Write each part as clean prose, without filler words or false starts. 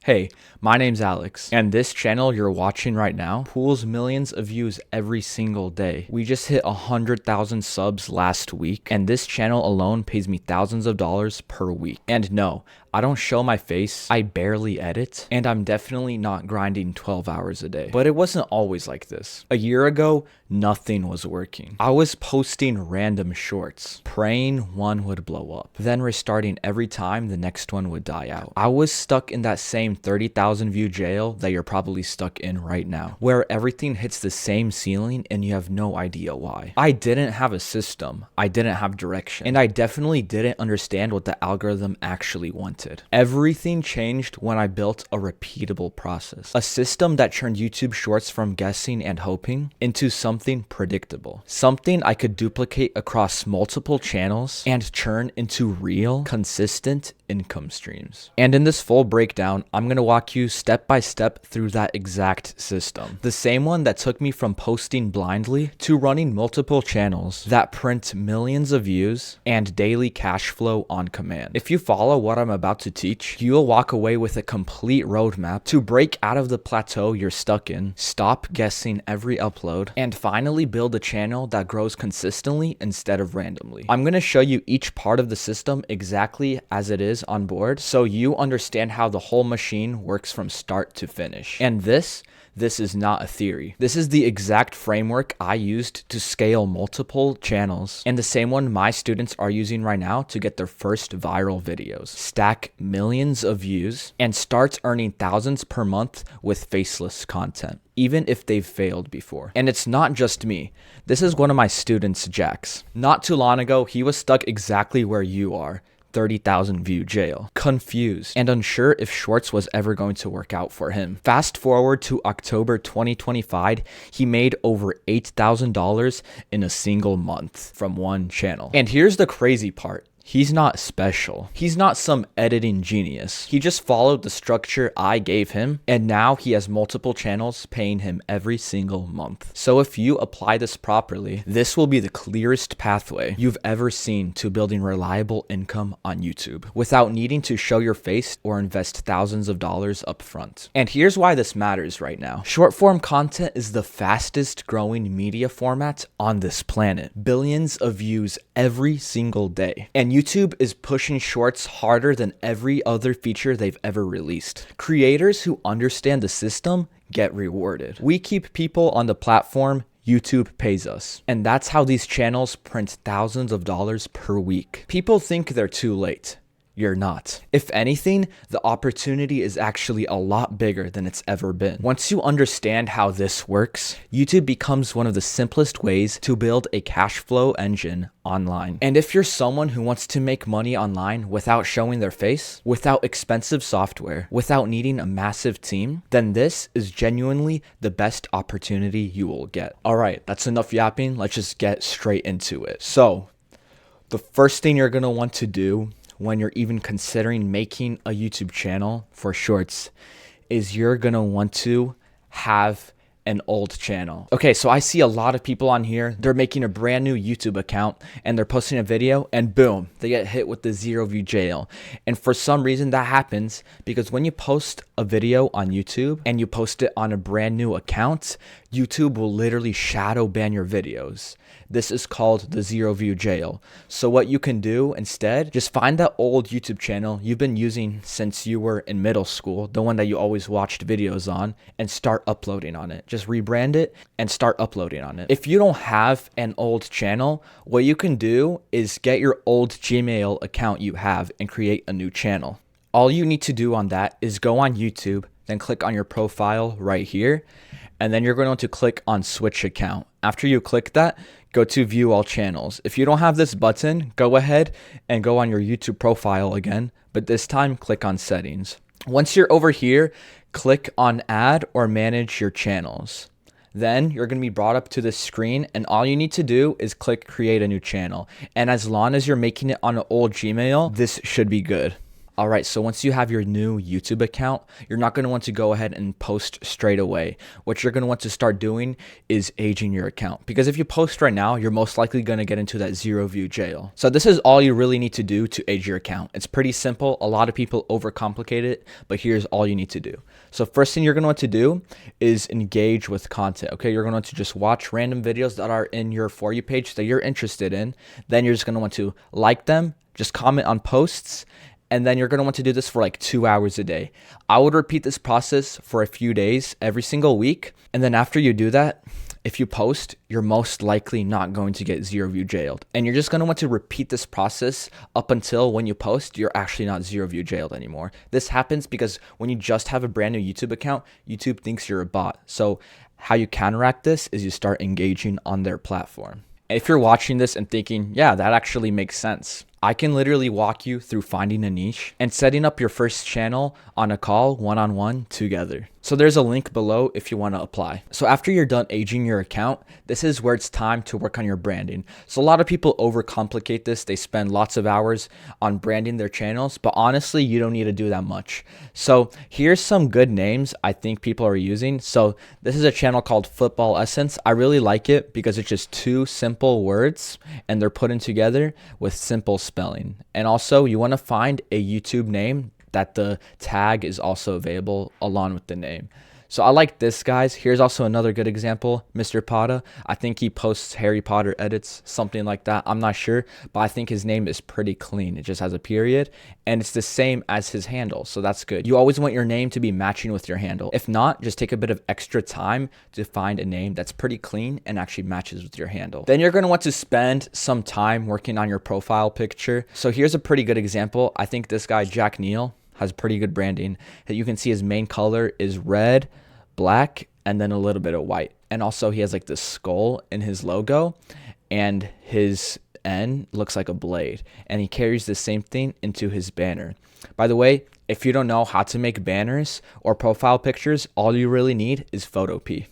Hey, my name's Alex, and this channel you're watching right now pulls millions of views every single day. We just hit 100,000 subs last week, and this channel alone pays me thousands of dollars per week. And no, I don't show my face, I barely edit, and I'm definitely not grinding 12 hours a day. But it wasn't always like this. A year ago, nothing was working. I was posting random shorts, praying one would blow up, then restarting every time the next one would die out. I was stuck in that same 30,000 view jail that you're probably stuck in right now, where everything hits the same ceiling and you have no idea why. I didn't have a system, I didn't have direction, and I definitely didn't understand what the algorithm actually wanted. Everything changed when I built a repeatable process, a system that turned YouTube shorts from guessing and hoping into something predictable, something I could duplicate across multiple channels and turn into real, consistent income streams. And in this full breakdown, I'm going to walk you step by step through that exact system. The same one that took me from posting blindly to running multiple channels that print millions of views and daily cash flow on command. If you follow what I'm about to teach, you'll walk away with a complete roadmap to break out of the plateau you're stuck in, stop guessing every upload, and finally build a channel that grows consistently instead of randomly. I'm going to show you each part of the system exactly as it is on board so you understand how the whole machine works from start to finish. And this is not a theory. This is the exact framework I used to scale multiple channels, and the same one my students are using right now to get their first viral videos, stack millions of views, and start earning thousands per month with faceless content, even if they've failed before. And it's not just me. This is one of my students, Jax. Not too long ago, he was stuck exactly where you are. 30,000 view jail, confused and unsure if shorts was ever going to work out for him. Fast forward to October 2025, he made over $8,000 in a single month from one channel. And here's the crazy part. He's not special. He's not some editing genius. He just followed the structure I gave him, and now he has multiple channels paying him every single month. So if you apply this properly, this will be the clearest pathway you've ever seen to building reliable income on YouTube without needing to show your face or invest thousands of dollars up front. And here's why this matters right now. Short form content is the fastest growing media format on this planet. Billions of views every single day. And YouTube is pushing shorts harder than every other feature they've ever released. Creators who understand the system get rewarded. We keep people on the platform, YouTube pays us. And that's how these channels print thousands of dollars per week. People think they're too late. You're not. If anything, the opportunity is actually a lot bigger than it's ever been. Once you understand how this works, YouTube becomes one of the simplest ways to build a cash flow engine online. And if you're someone who wants to make money online without showing their face, without expensive software, without needing a massive team, then this is genuinely the best opportunity you will get. All right, that's enough yapping. Let's just get straight into it. So, the first thing you're going to want to do when you're even considering making a YouTube channel for shorts is you're gonna want to have an old channel. Okay, so I see a lot of people on here, they're making a brand new YouTube account and they're posting a video and boom, they get hit with the 0 view jail. And for some reason that happens because when you post a video on YouTube and you post it on a brand new account, YouTube will literally shadow ban your videos. This is called the 0 view jail. So what you can do instead, just find that old YouTube channel you've been using since you were in middle school, the one that you always watched videos on, and start uploading on it. Just rebrand it and start uploading on it. If you don't have an old channel, what you can do is get your old Gmail account you have and create a new channel. All you need to do on that is go on YouTube, then click on your profile right here, and then you're going to want to click on switch account. After you click that, go to view all channels. If you don't have this button, go ahead and go on your YouTube profile again, but this time click on settings. Once you're over here, click on add or manage your channels. Then you're going to be brought up to this screen and all you need to do is click create a new channel. And as long as you're making it on an old Gmail, this should be good. All right, so once you have your new YouTube account, you're not going to want to go ahead and post straight away. What you're going to want to start doing is aging your account, because if you post right now, you're most likely going to get into that 0 view jail. So this is all you really need to do to age your account. It's pretty simple. A lot of people overcomplicate it, but here's all you need to do. So first thing you're going to want to do is engage with content. Okay, you're going to want to just watch random videos that are in your For You page that you're interested in. Then you're just going to want to like them, just comment on posts, and then you're going to want to do this for like 2 hours a day. I would repeat this process for a few days every single week. And then after you do that, if you post, you're most likely not going to get 0 view jailed. And you're just going to want to repeat this process up until when you post, you're actually not 0 view jailed anymore. This happens because when you just have a brand new YouTube account, YouTube thinks you're a bot. So how you counteract this is you start engaging on their platform. If you're watching this and thinking, yeah, that actually makes sense, I can literally walk you through finding a niche and setting up your first channel on a call one-on-one together. So there's a link below if you want to apply. So after you're done aging your account, this is where it's time to work on your branding. So a lot of people overcomplicate this. They spend lots of hours on branding their channels, but honestly, you don't need to do that much. So here's some good names I think people are using. So this is a channel called Football Essence. I really like it because it's just 2 simple words and they're put in together with simple spelling. And also you want to find a YouTube name that the tag is also available along with the name. So I like this, guys. Here's also another good example, Mr. Potta. I think he posts Harry Potter edits, something like that. I'm not sure, but I think his name is pretty clean. It just has a period and it's the same as his handle. So that's good. You always want your name to be matching with your handle. If not, just take a bit of extra time to find a name that's pretty clean and actually matches with your handle. Then you're going to want to spend some time working on your profile picture. So here's a pretty good example. I think this guy, Jack Neal, has pretty good branding. You can see his main color is red, black, and then a little bit of white. And also he has like this skull in his logo and his N looks like a blade. And he carries the same thing into his banner. By the way, if you don't know how to make banners or profile pictures, all you really need is Photopea.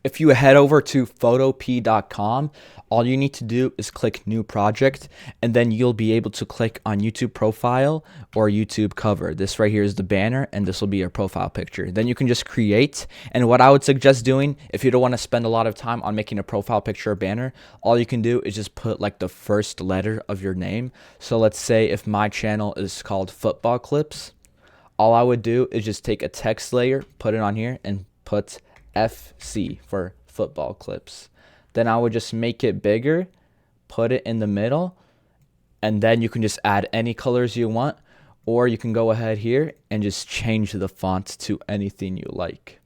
If you head over to photopea.com, all you need to do is click new project, and then you'll be able to click on YouTube profile or YouTube cover. This right here is the banner, and this will be your profile picture. Then you can just create. And what I would suggest doing, if you don't want to spend a lot of time on making a profile picture or banner, all you can do is just put like the first letter of your name. So let's say if my channel is called Football Clips, all I would do is just take a text layer, put it on here, and put FC for Football Clips. Then I would just make it bigger, put it in the middle, and then you can just add any colors you want, or you can go ahead here and just change the font to anything you like.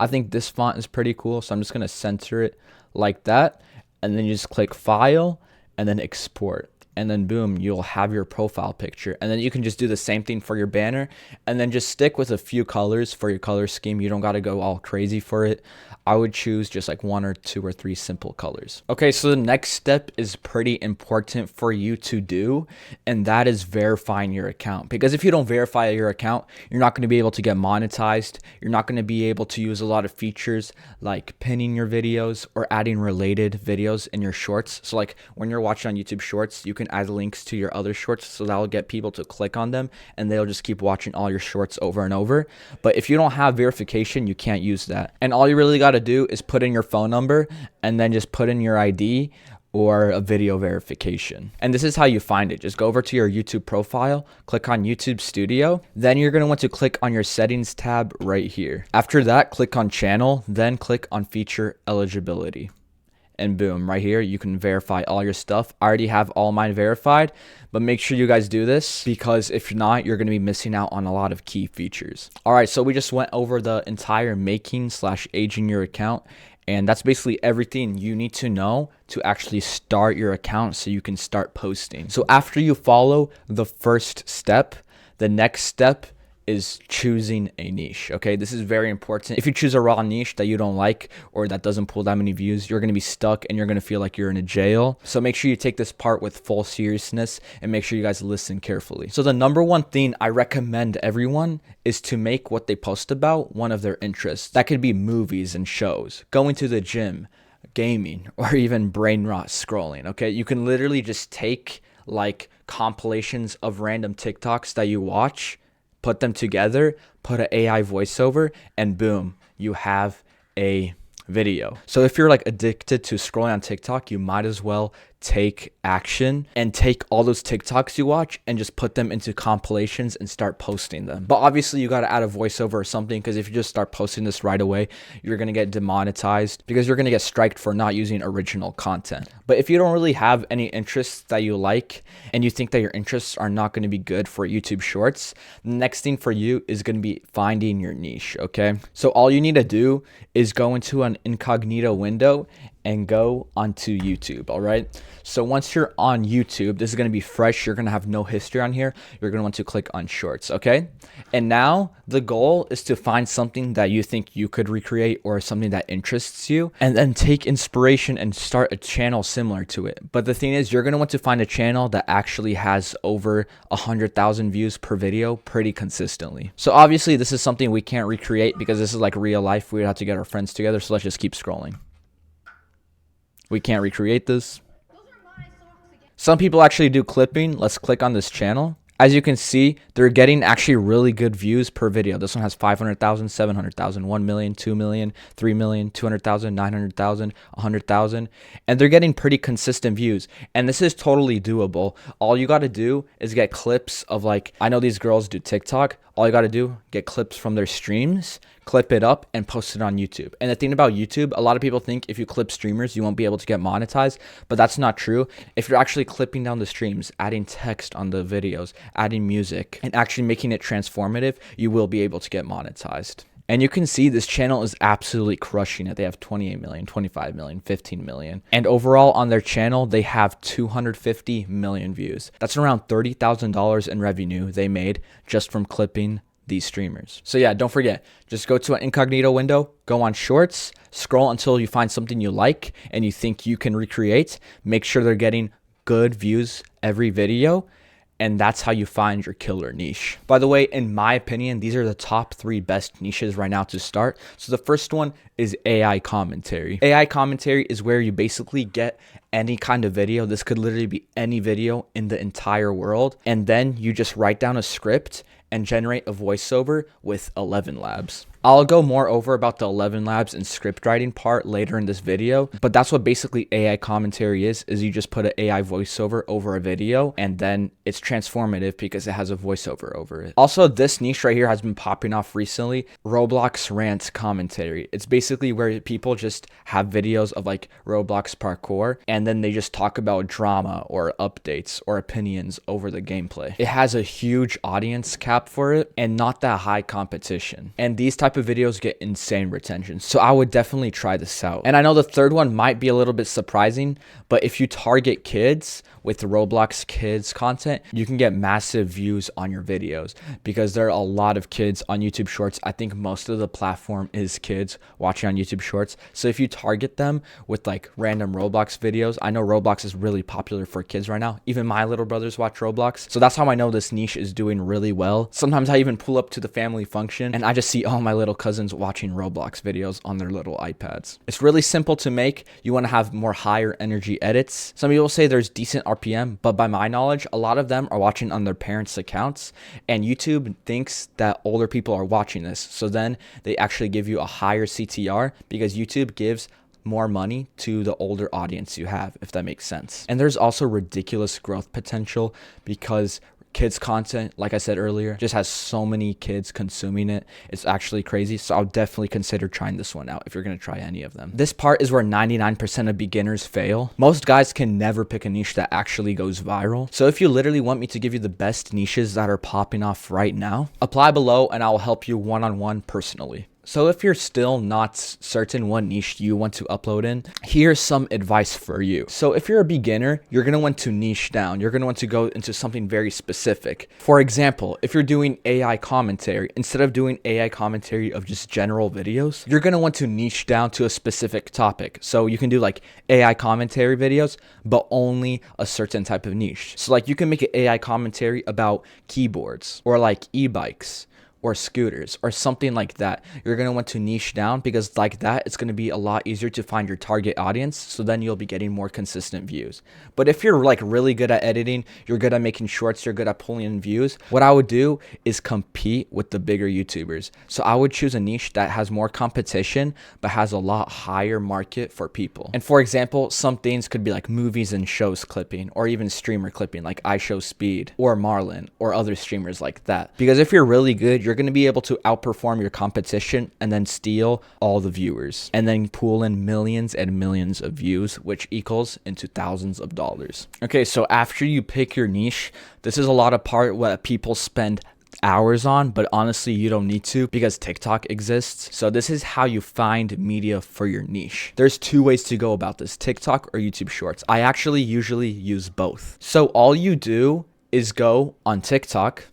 I think this font is pretty cool, so I'm just going to center it like that, and then you just click File and then Export. And then boom, you'll have your profile picture. And then you can just do the same thing for your banner and then just stick with a few colors for your color scheme. You don't got to go all crazy for it. I would choose just like 1 or 2 or 3 simple colors. Okay, so the next step is pretty important for you to do, and that is verifying your account. Because if you don't verify your account, you're not going to be able to get monetized. You're not going to be able to use a lot of features like pinning your videos or adding related videos in your shorts. So like when you're watching on YouTube Shorts, you can add links to your other shorts, so that'll get people to click on them and they'll just keep watching all your shorts over and over. But if you don't have verification, you can't use that. And all you really got to do is put in your phone number and then just put in your ID or a video verification. And this is how you find it. Just go over to your YouTube profile, click on YouTube Studio. Then you're going to want to click on your settings tab right here. After that, click on channel, then click on feature eligibility. And boom, right here, you can verify all your stuff. I already have all mine verified, but make sure you guys do this, because if not, you're going to be missing out on a lot of key features. All right, so we just went over the entire making/aging your account, and that's basically everything you need to know to actually start your account so you can start posting. So after you follow the first step, the next step is choosing a niche. Okay, this is very important. If you choose a raw niche that you don't like or that doesn't pull that many views, you're going to be stuck and you're going to feel like you're in a jail. So make sure you take this part with full seriousness and make sure you guys listen carefully. So the number one thing I recommend everyone is to make what they post about one of their interests. That could be movies and shows, going to the gym, gaming, or even brain rot scrolling. Okay, you can literally just take like compilations of random TikToks that you watch, put them together, put an AI voiceover, and boom, you have a video. So if you're like addicted to scrolling on TikTok, you might as well take action and take all those TikToks you watch and just put them into compilations and start posting them. But obviously you got to add a voiceover or something, because if you just start posting this right away, you're going to get demonetized because you're going to get striked for not using original content. But if you don't really have any interests that you like and you think that your interests are not going to be good for YouTube Shorts, the next thing for you is going to be finding your niche, okay? So all you need to do is go into an incognito window and go onto YouTube, all right? So once you're on YouTube, this is gonna be fresh. You're gonna have no history on here. You're gonna want to click on Shorts, okay? And now the goal is to find something that you think you could recreate or something that interests you, and then take inspiration and start a channel similar to it. But the thing is, you're gonna want to find a channel that actually has over 100,000 views per video pretty consistently. So obviously this is something we can't recreate because this is like real life. We'd have to get our friends together, so let's just keep scrolling. We can't recreate this. Some people actually do clipping. Let's click on this channel. As you can see, they're getting actually really good views per video. This one has 500,000, 700,000, 1 million, 2 million, 3 million, 200,000, 900,000, 100,000. And they're getting pretty consistent views. And this is totally doable. All you got to do is get clips of, like, I know these girls do TikTok. All you got to do, get clips from their streams, clip it up, and post it on YouTube. And the thing about YouTube, a lot of people think if you clip streamers, you won't be able to get monetized, but that's not true. If you're actually clipping down the streams, adding text on the videos, adding music, and actually making it transformative, you will be able to get monetized. And you can see this channel is absolutely crushing it. They have 28 million, 25 million, 15 million. And overall on their channel, they have 250 million views. That's around $30,000 in revenue they made just from clipping these streamers. So yeah, don't forget, just go to an incognito window, go on Shorts, scroll until you find something you like and you think you can recreate. Make sure they're getting good views every video. And that's how you find your killer niche. By the way, in my opinion, these are the top 3 best niches right now to start. So the first one is AI commentary. AI commentary is where you basically get any kind of video. This could literally be any video in the entire world. And then you just write down a script and generate a voiceover with 11 Labs. I'll go more over about the 11 Labs and script writing part later in this video, but that's what basically AI commentary is you just put an AI voiceover over a video and then it's transformative because it has a voiceover over it. Also, this niche right here has been popping off recently, Roblox rant commentary. It's basically where people just have videos of like Roblox parkour and then they just talk about drama or updates or opinions over the gameplay. It has a huge audience cap for it and not that high competition. And these type of videos get insane retention. So I would definitely try this out. And I know the third one might be a little bit surprising, but if you target kids with the Roblox kids content, you can get massive views on your videos because there are a lot of kids on YouTube Shorts. I think most of the platform is kids watching on YouTube Shorts. So if you target them with like random Roblox videos, I know Roblox is really popular for kids right now. Even my little brothers watch Roblox. So that's how I know this niche is doing really well. Sometimes I even pull up to the family function and I just see all my little cousins watching Roblox videos on their little iPads. It's really simple to make. You want to have more higher energy edits. Some people say there's decent RPM, but by my knowledge, a lot of them are watching on their parents' accounts, and YouTube thinks that older people are watching this. So then they actually give you a higher CTR because YouTube gives more money to the older audience you have, if that makes sense. And there's also ridiculous growth potential because kids content, like I said earlier, just has so many kids consuming it. It's actually crazy. So I'll definitely consider trying this one out if you're going to try any of them. This part is where 99% of beginners fail. Most guys can never pick a niche that actually goes viral. So if you literally want me to give you the best niches that are popping off right now, apply below and I'll help you one-on-one personally. So if you're still not certain what niche you want to upload in, here's some advice for you. So if you're a beginner, you're going to want to niche down. You're going to want to go into something very specific. For example, if you're doing AI commentary, instead of doing AI commentary of just general videos, you're going to want to niche down to a specific topic. So you can do like AI commentary videos, but only a certain type of niche. So like you can make an AI commentary about keyboards or like e-bikes or scooters or something like that. You're going to want to niche down because like that, it's going to be a lot easier to find your target audience. So then you'll be getting more consistent views. But if you're like really good at editing, you're good at making shorts, you're good at pulling in views, what I would do is compete with the bigger YouTubers. So I would choose a niche that has more competition, but has a lot higher market for people. And for example, some things could be like movies and shows clipping, or even streamer clipping like iShowSpeed or Marlon or other streamers like that. Because if you're really good, you're going to be able to outperform your competition and then steal all the viewers and then pool in millions and millions of views, which equals into thousands of dollars. Okay, so after you pick your niche, this is a lot of part what people spend hours on, but honestly you don't need to because TikTok exists. So this is how you find media for your niche. There's two ways to go about this: TikTok or YouTube Shorts. I actually usually use both. So all you do is go on TikTok,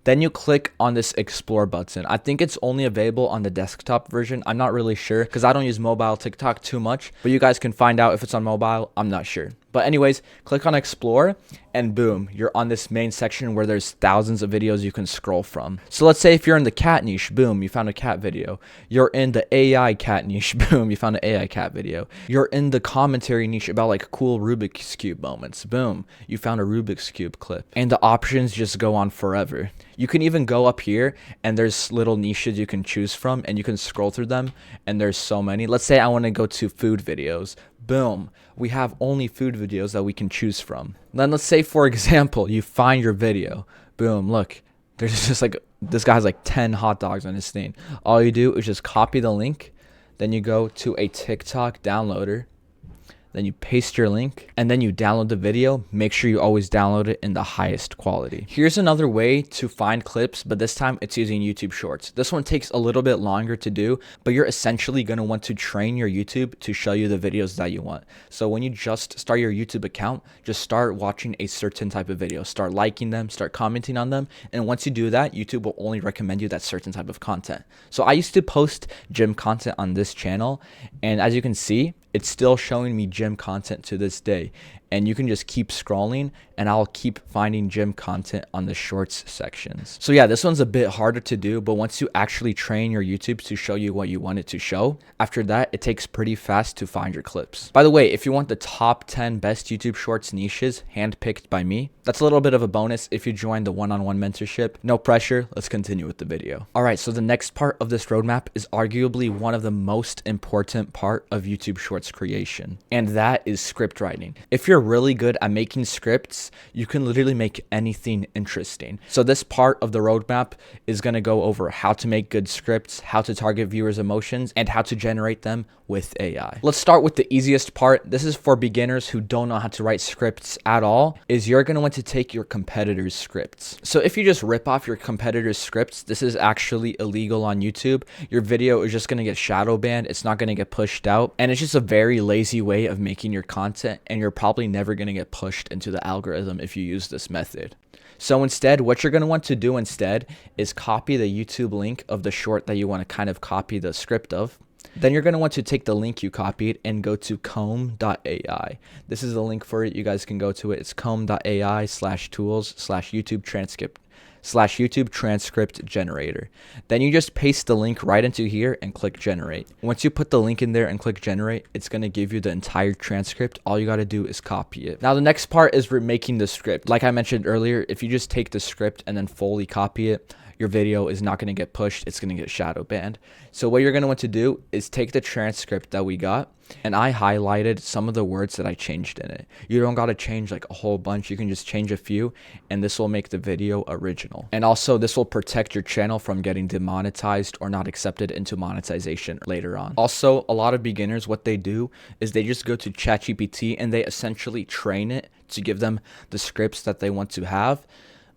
then you click on this explore button. I think it's only available on the desktop version. I'm not really sure because I don't use mobile TikTok too much, but you guys can find out if it's on mobile. I'm not sure. But anyways, click on explore and boom, you're on this main section where there's thousands of videos you can scroll from. So let's say if you're in the cat niche, boom, you found a cat video. You're in the AI cat niche, boom, you found an AI cat video. You're in the commentary niche about like cool Rubik's Cube moments, boom, you found a Rubik's Cube clip. And the options just go on forever. You can even go up here and there's little niches you can choose from and you can scroll through them and there's so many. Let's say I want to go to food videos. Boom, we have only food videos that we can choose from. Then let's say, for example, you find your video. Boom, look, there's just like, this guy has like 10 hot dogs on his thing. All you do is just copy the link. Then you go to a TikTok downloader. Then you paste your link and then you download the video. Make sure you always download it in the highest quality. Here's another way to find clips, but this time it's using YouTube Shorts. This one takes a little bit longer to do, but you're essentially going to want to train your YouTube to show you the videos that you want. So when you just start your YouTube account, just start watching a certain type of video, start liking them, start commenting on them. And once you do that, YouTube will only recommend you that certain type of content. So I used to post gym content on this channel, and as you can see, it's still showing me gym content to this day. And you can just keep scrolling and I'll keep finding gym content on the shorts sections. So yeah, this one's a bit harder to do, but once you actually train your YouTube to show you what you want it to show, after that, it takes pretty fast to find your clips. By the way, if you want the top 10 best YouTube Shorts niches handpicked by me, that's a little bit of a bonus if you join the one-on-one mentorship. No pressure, let's continue with the video. All right, so the next part of this roadmap is arguably one of the most important part of YouTube Shorts creation, and that is script writing. If you're really good at making scripts, you can literally make anything interesting. So this part of the roadmap is going to go over how to make good scripts, how to target viewers' emotions, and how to generate them with AI. Let's start with the easiest part. This is for beginners who don't know how to write scripts at all, is you're going to want to take your competitors' scripts. So if you just rip off your competitors' scripts, this is actually illegal on YouTube. Your video is just going to get shadow banned. It's not going to get pushed out. And it's just a very lazy way of making your content. And you're probably never going to get pushed into the algorithm if you use this method. So instead, what you're going to want to do instead is copy the YouTube link of the short that you want to kind of copy the script of. Then you're going to want to take the link you copied and go to comb.ai. This is the link for it. You guys can go to it. It's comb.ai/tools/YouTube transcript generator. Then you just paste the link right into here and click generate. Once you put the link in there and click generate, it's going to give you the entire transcript. All you got to do is copy it. Now the next part is remaking the script. Like I mentioned earlier, if you just take the script and then fully copy it, your video is not going to get pushed. It's going to get shadow banned. So what you're going to want to do is take the transcript that we got, and I highlighted some of the words that I changed in it. You don't got to change like a whole bunch. You can just change a few, and this will make the video original. And also this will protect your channel from getting demonetized or not accepted into monetization later on. Also, a lot of beginners, what they do is they just go to ChatGPT and they essentially train it to give them the scripts that they want to have.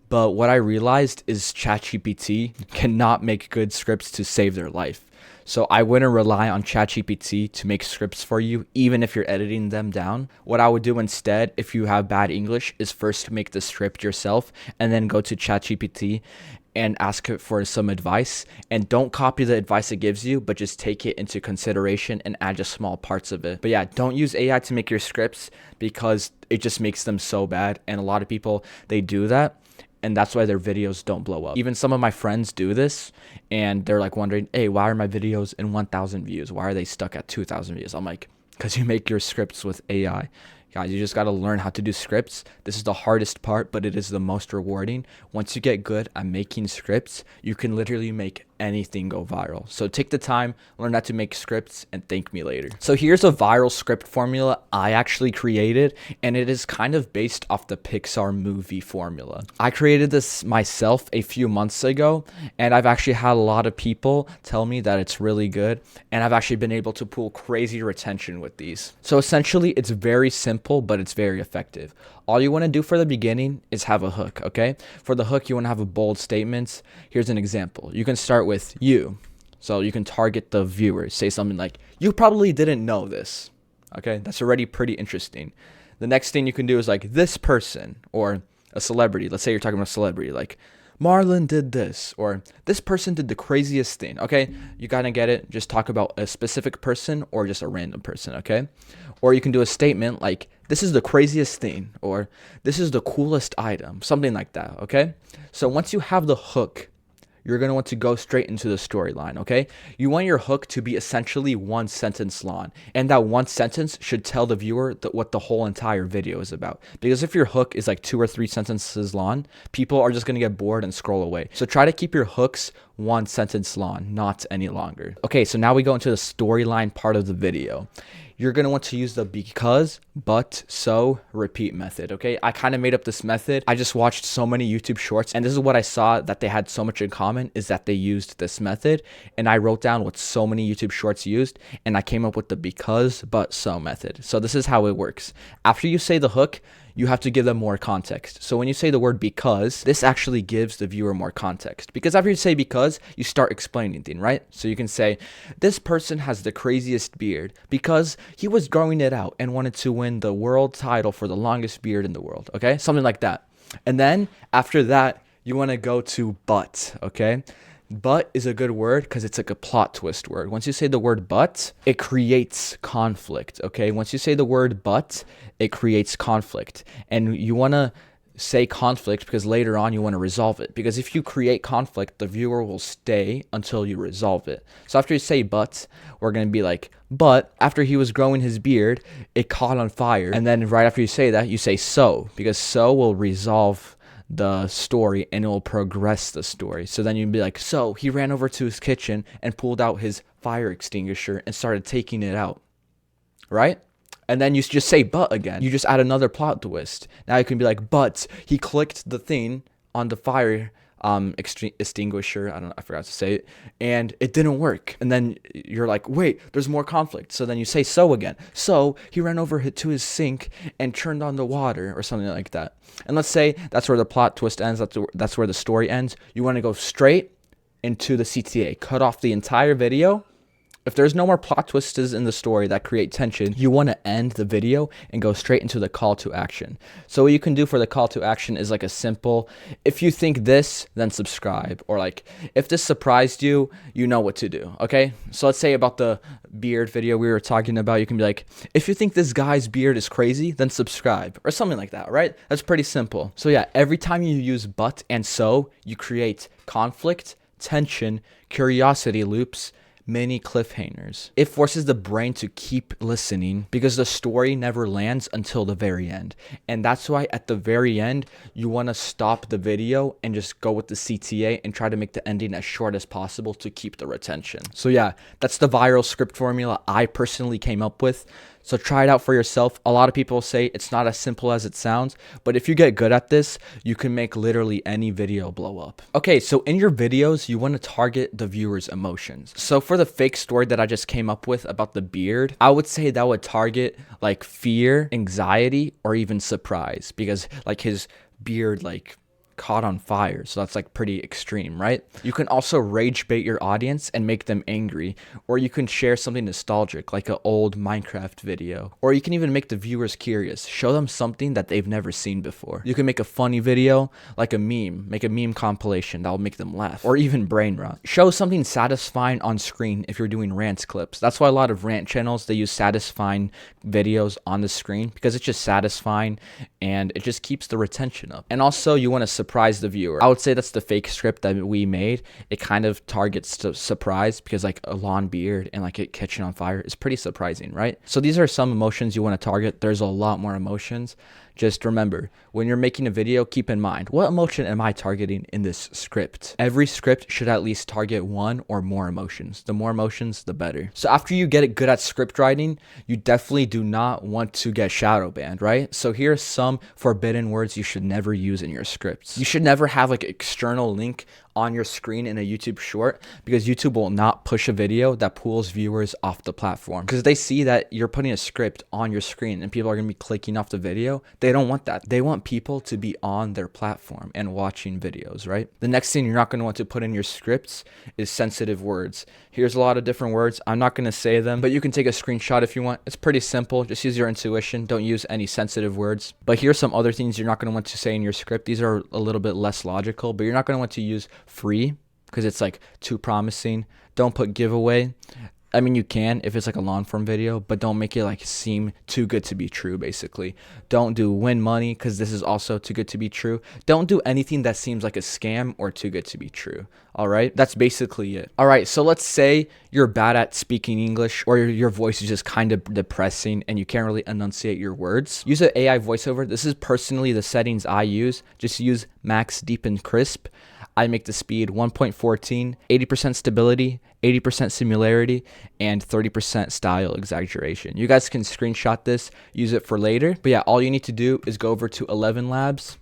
But what I realized is ChatGPT cannot make good scripts to save their life. So I wouldn't rely on ChatGPT to make scripts for you, even if you're editing them down. What I would do instead, if you have bad English, is first make the script yourself and then go to ChatGPT and ask it for some advice. And don't copy the advice it gives you, but just take it into consideration and add just small parts of it. But yeah, don't use AI to make your scripts because it just makes them so bad. And a lot of people, they do that. and that's why their videos don't blow up. Even some of my friends do this, and they're like wondering, hey, why are my videos in 1,000 views? Why are they stuck at 2,000 views? I'm like, because you make your scripts with AI. Guys, you just got to learn how to do scripts. This is the hardest part, but it is the most rewarding. Once you get good at making scripts, you can literally make anything go viral. So take the time, learn how to make scripts, and thank me later. So here's a viral script formula I actually created, and it is kind of based off the Pixar movie formula. I created this myself a few months ago, and I've actually had a lot of people tell me that it's really good, and I've actually been able to pull crazy retention with these. So essentially, it's very simple, but it's very effective. All you want to do for the beginning is have a hook, okay? For the hook, you want to have a bold statement. Here's an example. You can start with you. So you can target the viewers. Say something like, you probably didn't know this, okay? That's already pretty interesting. The next thing you can do is like, this person, or a celebrity. Let's say you're talking about a celebrity, like, Marlon did this, or this person did the craziest thing, okay? You kind of get it. Just talk about a specific person or just a random person, okay? Or you can do a statement like, this is the craziest thing, or this is the coolest item, something like that, okay? So once you have the hook, you're going to want to go straight into the storyline, okay? You want your hook to be essentially one sentence long, and that one sentence should tell the viewer what the whole entire video is about. Because if your hook is like 2 or 3 sentences long, people are just going to get bored and scroll away. So try to keep your hooks one sentence long, not any longer. Okay, so now we go into the storyline part of the video. You're going to want to use the because, but, so, repeat method, okay? I kind of made up this method. I just watched so many YouTube shorts, and this is what I saw that they had so much in common, is that they used this method, and I wrote down what so many YouTube shorts used, and I came up with the because, but, so method. So this is how it works. After you say the hook, you have to give them more context. So when you say the word because, this actually gives the viewer more context. Because after you say because, you start explaining things, right? So you can say, this person has the craziest beard because he was growing it out and wanted to win the world title for the longest beard in the world, okay? Something like that. And then after that, you want to go to but, okay? But is a good word because it's like a plot twist word. Once you say the word but, it creates conflict, okay? Once you say the word but, it creates conflict. And you want to say conflict because later on you want to resolve it. Because if you create conflict, the viewer will stay until you resolve it. So after you say but, we're going to be like, but after he was growing his beard, it caught on fire. And then right after you say that, you say so, because so will resolve the story and it will progress the story. So then you'd be like, so he ran over to his kitchen and pulled out his fire extinguisher and started taking it out, right? And then you just say but again. You just add another plot twist. Now you can be like, but he clicked the thing on the fire extinguisher, I forgot to say it, and it didn't work. And then you're like, wait, there's more conflict. So then you say so again. So he ran over to his sink and turned on the water, or something like that. And let's say that's where the plot twist ends. That's where the story ends. You want to go straight into the CTA, cut off the entire video. If there's no more plot twists in the story that create tension, you want to end the video and go straight into the call to action. So what you can do for the call to action is like a simple, if you think this, then subscribe. Or like, if this surprised you, you know what to do, okay? So let's say about the beard video we were talking about, you can be like, if you think this guy's beard is crazy, then subscribe. Or something like that, right? That's pretty simple. So yeah, every time you use but and so, you create conflict, tension, curiosity loops, many cliffhangers. It forces the brain to keep listening because the story never lands until the very end. And that's why at the very end, you want to stop the video and just go with the CTA and try to make the ending as short as possible to keep the retention. So yeah, that's the viral script formula I personally came up with. So try it out for yourself. A lot of people say it's not as simple as it sounds, but if you get good at this, you can make literally any video blow up. Okay, so in your videos, you want to target the viewer's emotions. So for the fake story that I just came up with about the beard, I would say that would target like fear, anxiety, or even surprise, because like his beard like caught on fire. So that's like pretty extreme, right? You can also rage bait your audience and make them angry, or you can share something nostalgic like an old Minecraft video, or you can even make the viewers curious, show them something that they've never seen before. You can make a funny video like a meme, make a meme compilation that will make them laugh, or even brain rot. Show something satisfying on screen if you're doing rant clips. That's why a lot of rant channels, they use satisfying videos on the screen because it's just satisfying and it just keeps the retention up. And also you want to surprise the viewer. I would say that's the fake script that we made. It kind of targets to surprise because like a long beard and like a kitchen on fire is pretty surprising, right? So these are some emotions you want to target. There's a lot more emotions. Just remember, when you're making a video, keep in mind, what emotion am I targeting in this script? Every script should at least target one or more emotions. The more emotions, the better. So after you get it good at script writing, you definitely do not want to get shadow banned, right? So here are some forbidden words you should never use in your scripts. You should never have like an external link on your screen in a YouTube short, because YouTube will not push a video that pulls viewers off the platform, because they see that you're putting a script on your screen and people are going to be clicking off the video. They don't want that. They want people to be on their platform and watching videos, right? The next thing you're not going to want to put in your scripts is sensitive words. Here's a lot of different words. I'm not going to say them, but you can take a screenshot if you want. It's pretty simple. Just use your intuition. Don't use any sensitive words. But here's some other things you're not going to want to say in your script. These are a little bit less logical, but you're not going to want to use free because it's like too promising. Don't put giveaway. I mean, you can if it's like a long form video, but don't make it like seem too good to be true, basically. Don't do win money because this is also too good to be true. Don't do anything that seems like a scam or too good to be true. All right, that's basically it. All right, so let's say you're bad at speaking English, or your voice is just kind of depressing and you can't really enunciate your words. Use an AI voiceover. This is personally the settings I use. Just use max, deep, and crisp. I make the speed 1.14, 80% stability, 80% similarity, and 30% style exaggeration. You guys can screenshot this, use it for later. But yeah, all you need to do is go over to 11labs.io,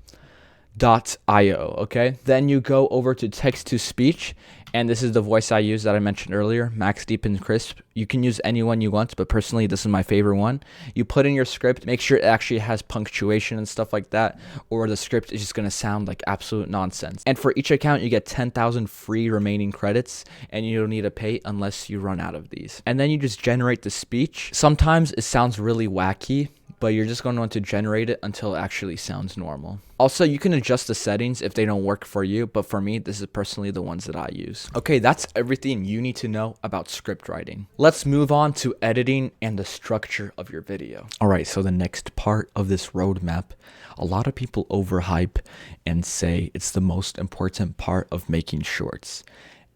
okay? Then you go over to text to speech, and this is the voice I use that I mentioned earlier, max, deep, and crisp. You can use any one you want, but personally, this is my favorite one. You put in your script, make sure it actually has punctuation and stuff like that, or the script is just gonna sound like absolute nonsense. And for each account, you get 10,000 free remaining credits, and you don't need to pay unless you run out of these. And then you just generate the speech. Sometimes it sounds really wacky, but you're just going to want to generate it until it actually sounds normal. Also, you can adjust the settings if they don't work for you, but for me, this is personally the ones that I use. Okay, that's everything you need to know about script writing. Let's move on to editing and the structure of your video. All right, so the next part of this roadmap, a lot of people overhype and say it's the most important part of making shorts.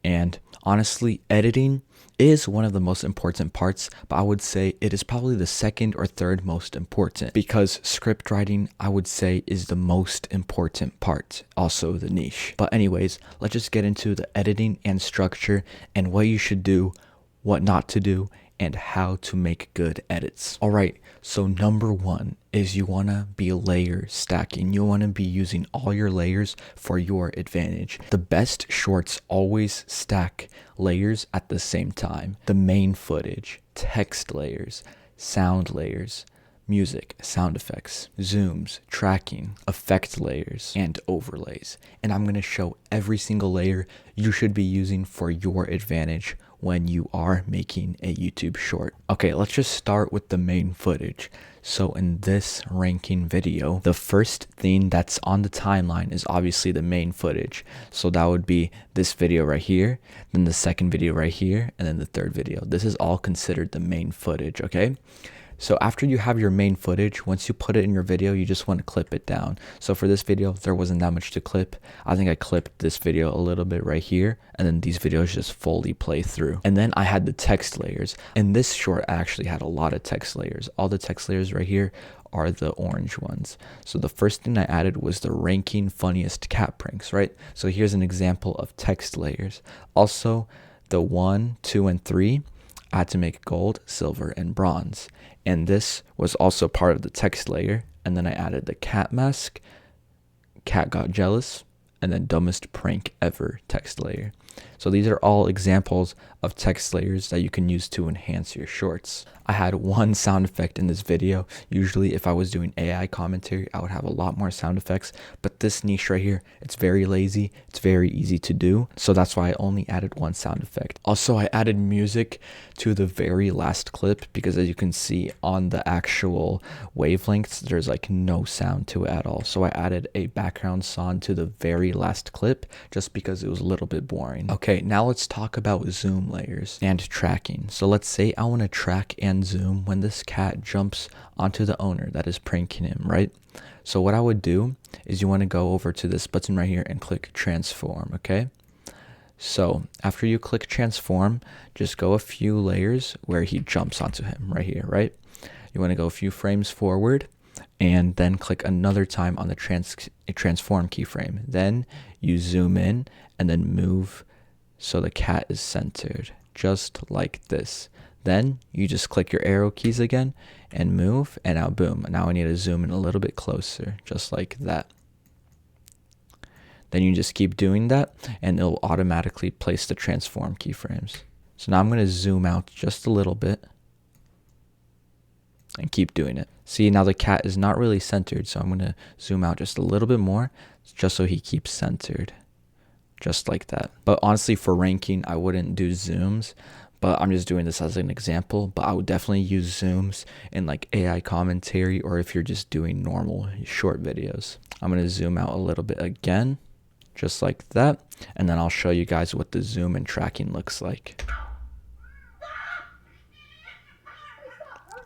And honestly, editing is one of the most important parts, but I would say it is probably the second or third most important, because script writing, I would say, is the most important part, also the niche. But anyways, let's just get into the editing and structure and what you should do, what not to do, and how to make good edits. All right, so number one is you want to be layer stacking. You want to be using all your layers for your advantage. The best shorts always stack layers at the same time. The main footage, text layers, sound layers, music, sound effects, zooms, tracking, effect layers, and overlays. And I'm going to show every single layer you should be using for your advantage when you are making a YouTube short. Okay, let's just start with the main footage. So in this ranking video, the first thing that's on the timeline is obviously the main footage. So that would be this video right here, then the second video right here, and then the third video. This is all considered the main footage, okay? So after you have your main footage, once you put it in your video, you just want to clip it down. So for this video, there wasn't that much to clip. I think I clipped this video a little bit right here, and then these videos just fully play through. And then I had the text layers. In this short, I actually had a lot of text layers. All the text layers right here are the orange ones. So the first thing I added was the ranking funniest cat pranks, right? So here's an example of text layers. Also, the 1, 2, and 3, I had to make gold, silver, and bronze. And this was also part of the text layer. And then I added the cat mask, cat got jealous, and then dumbest prank ever text layer. So these are all examples of text layers that you can use to enhance your shorts. I had one sound effect in this video. Usually if I was doing AI commentary, I would have a lot more sound effects, but this niche right here, it's very lazy. It's very easy to do. So that's why I only added one sound effect. Also, I added music to the very last clip because as you can see on the actual wavelengths, there's like no sound to it at all. So I added a background song to the very last clip just because it was a little bit boring. tracking. Okay, now let's talk about zoom layers and tracking. So let's say I want to track and zoom when this cat jumps onto the owner that is pranking him, right? So what I would do is you want to go over to this button right here and click transform, okay? So after you click transform, just go a few layers where he jumps onto him right here, right? You want to go a few frames forward and then click another time on the transform keyframe. Then you zoom in and then move so the cat is centered, just like this. Then you just click your arrow keys again and move, and now boom. Now I need to zoom in a little bit closer, just like that. Then you just keep doing that and it'll automatically place the transform keyframes. So now I'm going to zoom out just a little bit and keep doing it. See, now the cat is not really centered, so I'm going to zoom out just a little bit more just so he keeps centered, just like that. But honestly, for ranking, I wouldn't do zooms, but I'm just doing this as an example. But I would definitely use zooms in like AI commentary, or if you're just doing normal short videos. I'm going to zoom out a little bit again, just like that, and then I'll show you guys what the zoom and tracking looks like.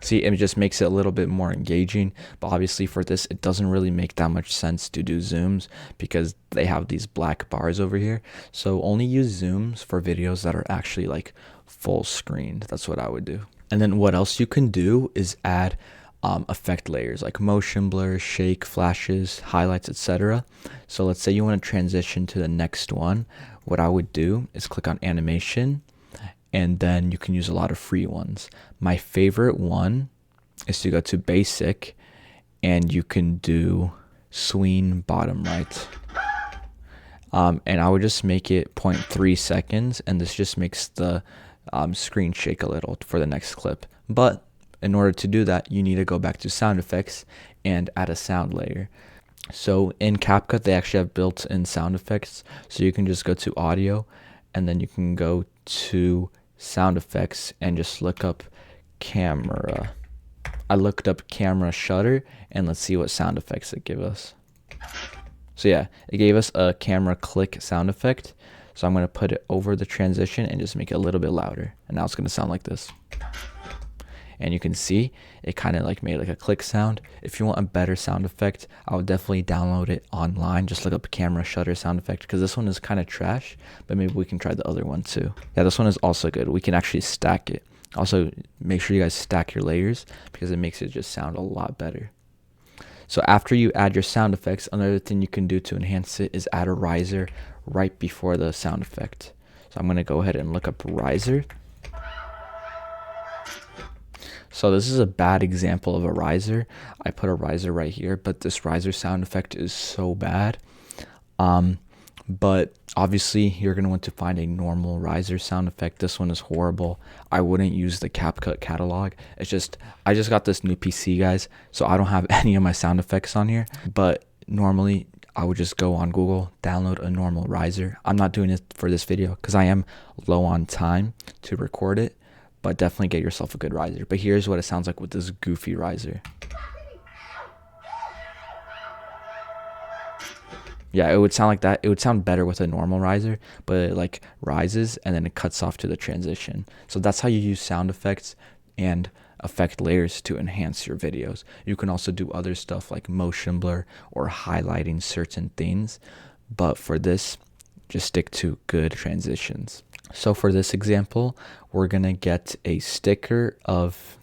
See, it just makes it a little bit more engaging, but obviously for this, it doesn't really make that much sense to do zooms because they have these black bars over here. So only use zooms for videos that are actually like full screen. That's what I would do. And then what else you can do is add effect layers like motion blur, shake, flashes, highlights, etc. So let's say you want to transition to the next one. What I would do is click on animation, and then you can use a lot of free ones. My favorite one is to go to basic, and you can do swing bottom right. And I would just make it 0.3 seconds, and this just makes the screen shake a little for the next clip. But in order to do that, you need to go back to sound effects and add a sound layer. So in CapCut, they actually have built-in sound effects. So you can just go to audio, and then you can go to sound effects and just look up camera. I looked up camera shutter, and let's see what sound effects it gave us. So yeah, it gave us a camera click sound effect. So I'm going to put it over the transition and just make it a little bit louder. And now it's going to sound like this. And you can see it kind of like made like a click sound. If you want a better sound effect, I would definitely download it online. Just look up camera shutter sound effect, because this one is kind of trash, but maybe we can try the other one too. Yeah, this one is also good. We can actually stack it. Also, make sure you guys stack your layers because it makes it just sound a lot better. So after you add your sound effects, another thing you can do to enhance it is add a riser right before the sound effect. So I'm going to go ahead and look up riser. So this is a bad example of a riser. I put a riser right here, but this riser sound effect is so bad. But obviously you're going to want to find a normal riser sound effect. This one is horrible. I wouldn't use the CapCut catalog. It's just, I just got this new PC, guys, so I don't have any of my sound effects on here. But normally I would just go on Google, download a normal riser. I'm not doing it for this video because I am low on time to record it, but definitely get yourself a good riser. But here's what it sounds like with this goofy riser. Yeah, it would sound like that. It would sound better with a normal riser, but it like rises and then it cuts off to the transition. So that's how you use sound effects and effect layers to enhance your videos. You can also do other stuff like motion blur or highlighting certain things, but for this, just stick to good transitions. So for this example, we're gonna get a sticker of...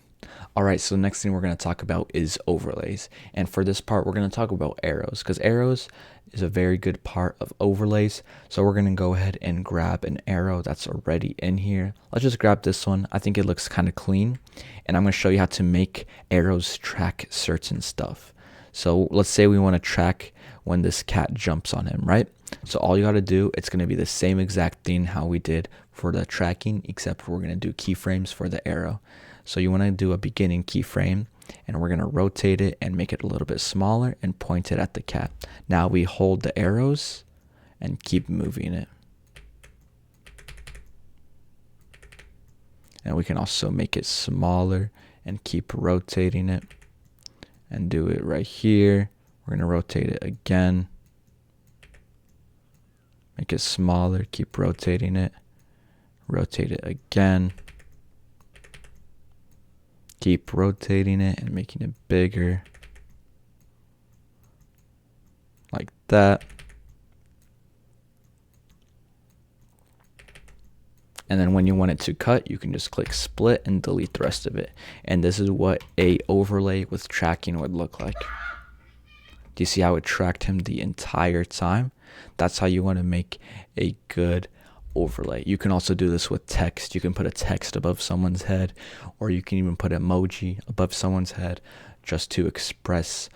Alright, so the next thing we're going to talk about is overlays. And for this part, we're going to talk about arrows, because arrows is a very good part of overlays. So we're going to go ahead and grab an arrow that's already in here. Let's just grab this one. I think it looks kind of clean. And I'm going to show you how to make arrows track certain stuff. So let's say we want to track when this cat jumps on him, right? So all you got to do, it's going to be the same exact thing how we did for the tracking, except we're going to do keyframes for the arrow. So you want to do a beginning keyframe, and we're going to rotate it and make it a little bit smaller and point it at the cat. Now we hold the arrows and keep moving it. And we can also make it smaller and keep rotating it and do it right here. We're going to rotate it again. Make it smaller, keep rotating it. Rotate it again. Keep rotating it and making it bigger. Like that. And then when you want it to cut, you can just click split and delete the rest of it. And this is what a overlay with tracking would look like. Do you see how it tracked him the entire time? That's how you want to make a good overlay. You can also do this with text. You can put a text above someone's head, or you can even put emoji above someone's head just to express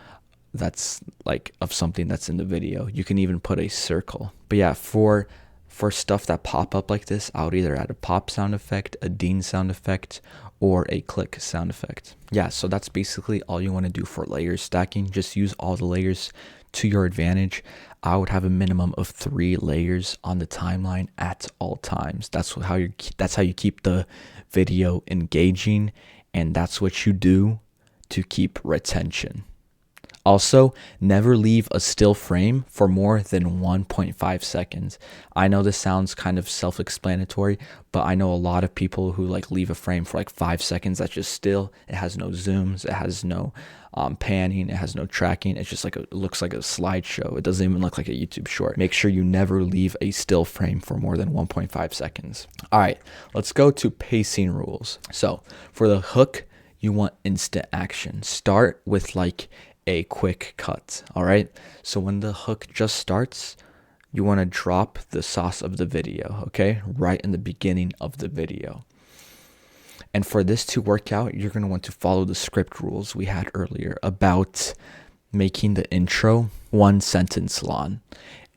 that's like of something that's in the video. You can even put a circle. But yeah, for stuff that pop up like this, I would either add a pop sound effect, a ding sound effect, or a click sound effect. Yeah, so that's basically all you want to do for layer stacking. Just use all the layers to your advantage. I would have a minimum of 3 layers on the timeline at all times. That's how you keep the video engaging, and that's what you do to keep retention. Also, never leave a still frame for more than 1.5 seconds. I know this sounds kind of self-explanatory, but I know a lot of people who like leave a frame for like 5 seconds that's just still. It has no zooms, it has no panning, it has no tracking. It's just like it looks like a slideshow. It doesn't even look like a YouTube short. Make sure you never leave a still frame for more than 1.5 seconds. All right, let's go to pacing rules. So for the hook, you want instant action. Start with like a quick cut. All right, so when the hook just starts, you want to drop the sauce of the video, okay, right in the beginning of the video. And for this to work out, you're going to want to follow the script rules we had earlier about making the intro 1 sentence long.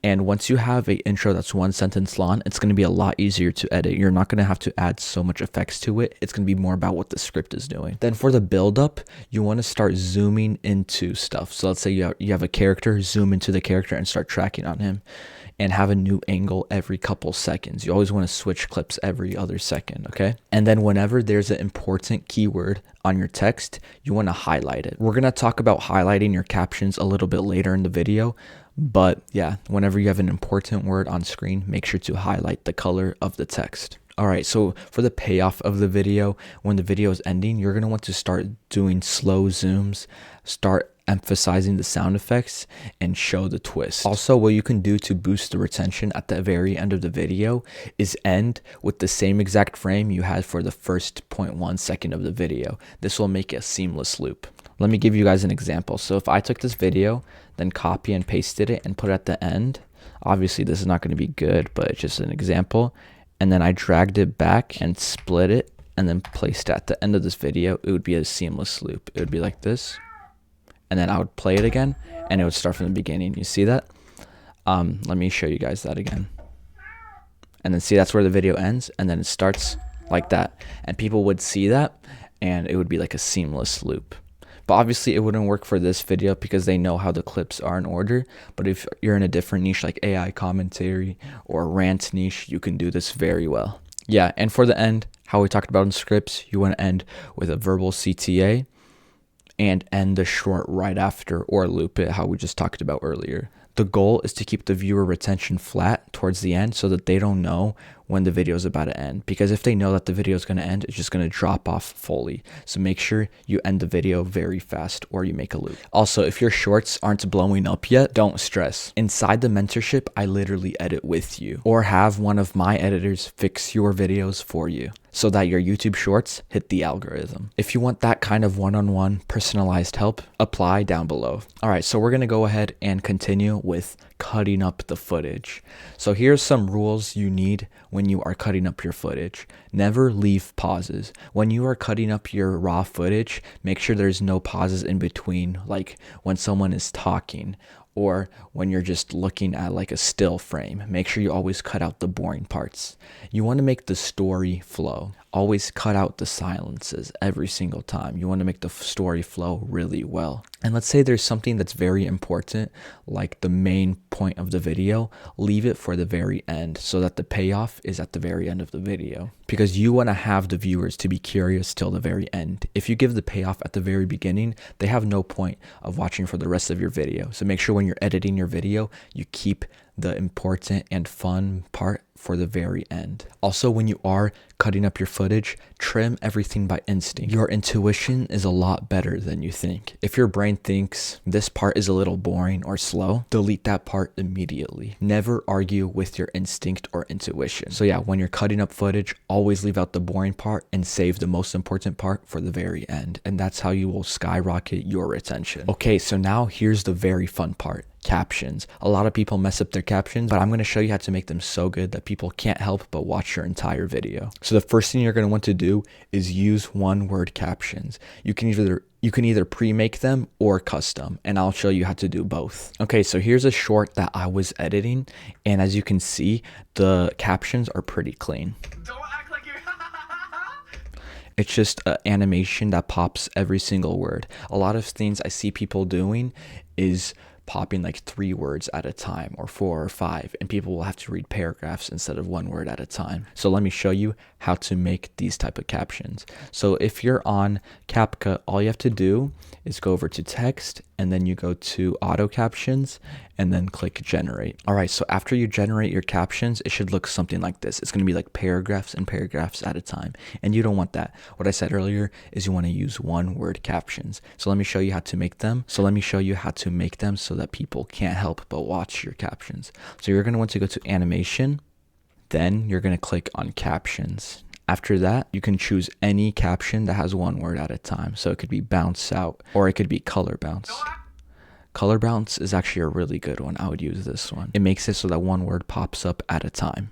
And once you have an intro that's 1 sentence long, it's going to be a lot easier to edit. You're not going to have to add so much effects to it. It's going to be more about what the script is doing. Then for the build up, you want to start zooming into stuff. So let's say you have a character, zoom into the character and start tracking on him, and have a new angle every couple seconds. You always want to switch clips every other second, okay? And then whenever there's an important keyword on your text, you want to highlight it. We're going to talk about highlighting your captions a little bit later in the video. But yeah, whenever you have an important word on screen, make sure to highlight the color of the text. All right, so for the payoff of the video, when the video is ending, you're going to want to start doing slow zooms, start emphasizing the sound effects, and show the twist. Also, what you can do to boost the retention at the very end of the video is end with the same exact frame you had for the first 0.1 second of the video. This will make a seamless loop. Let me give you guys an example. So if I took this video, then copy and pasted it and put it at the end, obviously this is not going to be good, but it's just an example. And then I dragged it back and split it and then placed it at the end of this video, it would be a seamless loop. It would be like this. And then I would play it again and it would start from the beginning. You see that? Let me show you guys that again. And then see, that's where the video ends, and then it starts like that. And people would see that and it would be like a seamless loop. But obviously it wouldn't work for this video because they know how the clips are in order. But if you're in a different niche like AI commentary or rant niche, you can do this very well. Yeah, and for the end, how we talked about in scripts, you want to end with a verbal CTA and end the short right after, or loop it, how we just talked about earlier. The goal is to keep the viewer retention flat towards the end so that they don't know when the video is about to end. Because if they know that the video is going to end, it's just going to drop off fully. So make sure you end the video very fast or you make a loop. Also, if your shorts aren't blowing up yet, don't stress. Inside the mentorship, I literally edit with you or have one of my editors fix your videos for you so that your YouTube shorts hit the algorithm. If you want that kind of one-on-one personalized help, apply down below. All right, so we're going to go ahead and continue with cutting up the footage. So here's some rules you need when you are cutting up your footage. Never leave pauses. When you are cutting up your raw footage, make sure there's no pauses in between, like when someone is talking or when you're just looking at like a still frame. Make sure you always cut out the boring parts. You want to make the story flow. Always cut out the silences every single time. You want to make the story flow really well. And let's say there's something that's very important, like the main point of the video, leave it for the very end so that the payoff is at the very end of the video. Because you want to have the viewers to be curious till the very end. If you give the payoff at the very beginning, they have no point of watching for the rest of your video. So make sure when you're editing your video, you keep the important and fun part for the very end. Also, when you are cutting up your footage, trim everything by instinct. Your intuition is a lot better than you think. If your brain thinks this part is a little boring or slow, delete that part immediately. Never argue with your instinct or intuition. So yeah, when you're cutting up footage, always leave out the boring part and save the most important part for the very end. And that's how you will skyrocket your attention. Okay, so now here's the very fun part. Captions. A lot of people mess up their captions, but I'm going to show you how to make them so good that people can't help but watch your entire video. So the first thing you're going to want to do is use one-word captions. You can either pre-make them or custom, and I'll show you how to do both. Okay, so here's a short that I was editing, and as you can see, the captions are pretty clean. Don't act like you're It's just an animation that pops every single word. A lot of things I see people doing is popping like 3 words at a time or 4 or 5, and people will have to read paragraphs instead of 1 word at a time. So let me show you how to make these type of captions. So if you're on CapCut, all you have to do is go over to text, and then you go to auto captions and then click generate. All right, so after you generate your captions, it should look something like this. It's going to be like paragraphs and paragraphs at a time, and you don't want that. What I said earlier is you want to use 1-word captions. So let me show you how to make them. So that people can't help but watch your captions. So you're going to want to go to animation, then you're going to click on captions. After that, you can choose any caption that has 1 word at a time. So it could be bounce out, or it could be color bounce. Color bounce is actually a really good one. I would use this one. It makes it so that 1 word pops up at a time.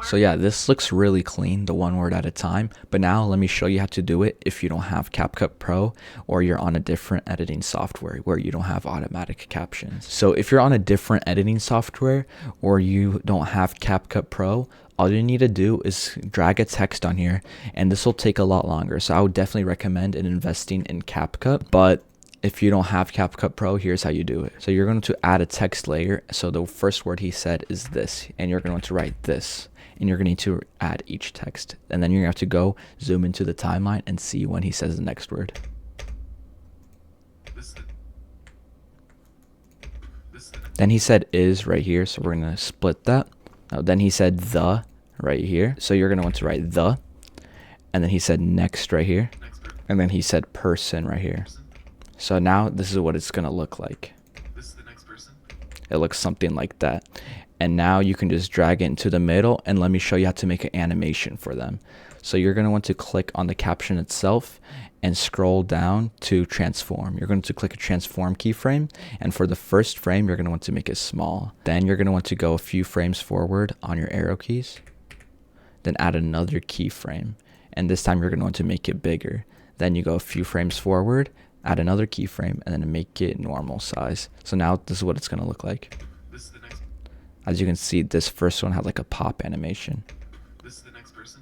So yeah, this looks really clean, the 1 word at a time. But now let me show you how to do it if you don't have CapCut Pro or you're on a different editing software where you don't have automatic captions. So if you're on a different editing software or you don't have CapCut Pro, all you need to do is drag a text on here, and this will take a lot longer. So I would definitely recommend investing in CapCut, but if you don't have CapCut Pro, here's how you do it. So you're going to add a text layer. So the first word he said is this, and you're going to write this, and you're going to need to add each text. And then you're going to have to go zoom into the timeline and see when he says the next word. Then he said is right here, so we're going to split that. Then he said the right here, so you're going to want to write the. And then he said next right here. And then he said person right here. So now this is what it's going to look like. This is the next person. It looks something like that. And now you can just drag it into the middle, and let me show you how to make an animation for them. So you're going to want to click on the caption itself and scroll down to transform. You're going to click a transform keyframe, and for the first frame, you're going to want to make it small. Then you're going to want to go a few frames forward on your arrow keys, then add another keyframe, and this time you're going to want to make it bigger. Then you go a few frames forward, add another keyframe, and then make it normal size. So now this is what it's going to look like. This is the next. As you can see, this first one had like a pop animation. This is the next person.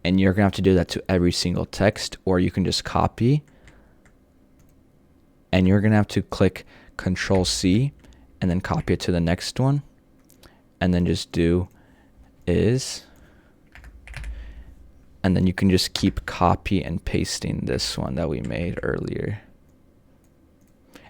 And you're going to have to do that to every single text, or you can just copy. And you're going to have to click Control C and then copy it to the next one. And then just do is. And then you can just keep copy and pasting this one that we made earlier.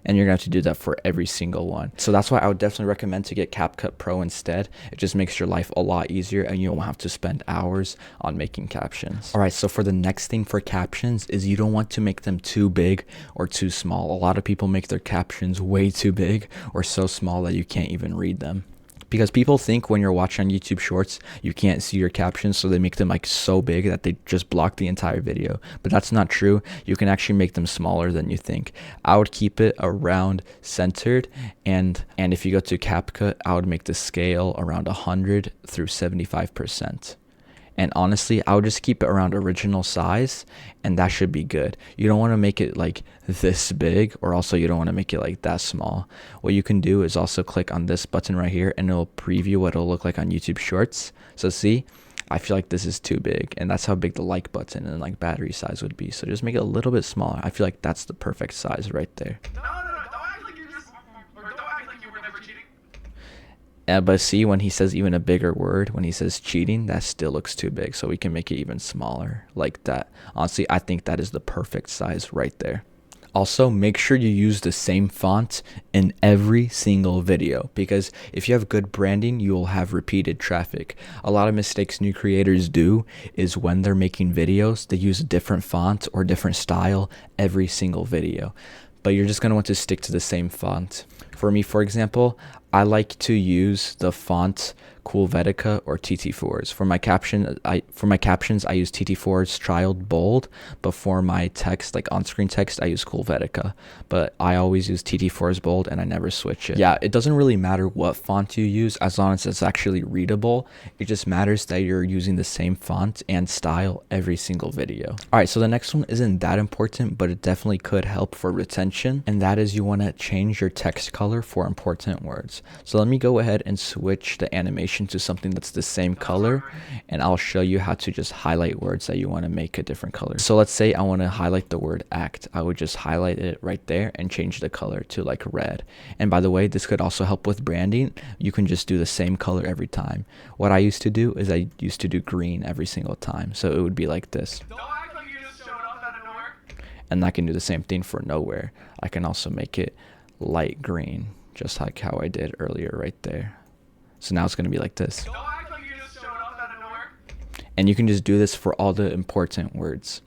And you're going to have to do that for every single one. So that's why I would definitely recommend to get CapCut Pro instead. It just makes your life a lot easier, and you won't have to spend hours on making captions. All right, so for the next thing for captions is you don't want to make them too big or too small. A lot of people make their captions way too big or so small that you can't even read them. Because people think when you're watching on YouTube Shorts, you can't see your captions, so they make them like so big that they just block the entire video. But that's not true. You can actually make them smaller than you think. I would keep it around centered, and if you go to CapCut, I would make the scale around 100 through 75%. And honestly, I would just keep it around original size, and that should be good. You don't want to make it like this big, or also you don't want to make it like that small. What you can do is also click on this button right here, and it'll preview what it'll look like on YouTube Shorts. So see, I feel like this is too big, and that's how big the like button and like battery size would be. So just make it a little bit smaller. I feel like that's the perfect size right there. But see, when he says even a bigger word, when he says cheating, that still looks too big. So we can make it even smaller like that. Honestly, I think that is the perfect size right there. Also, make sure you use the same font in every single video, because if you have good branding, you will have repeated traffic. A lot of mistakes new creators do is when they're making videos, they use a different font or different style every single video. But you're just going to want to stick to the same font. For me, for example, I like to use the font Helvetica or TT4s. For my captions, I use TT4's Child Bold, but for my text, like on-screen text, I use Helvetica. But I always use TT4's Bold, and I never switch it. Yeah, it doesn't really matter what font you use as long as it's actually readable. It just matters that you're using the same font and style every single video. All right, so the next one isn't that important, but it definitely could help for retention, and that is you want to change your text color for important words. So let me go ahead and switch the animation to something that's the same color, and I'll show you how to just highlight words that you want to make a different color. So let's say I want to highlight the word act. I would just highlight it right there and change the color to like red. And by the way, this could also help with branding. You can just do the same color every time. What I used to do is I used to do green every single time. So it would be like this. And I can do the same thing for nowhere. I can also make it light green, just like how I did earlier right there. So now it's going to be like this. And you can just do this for all the important words.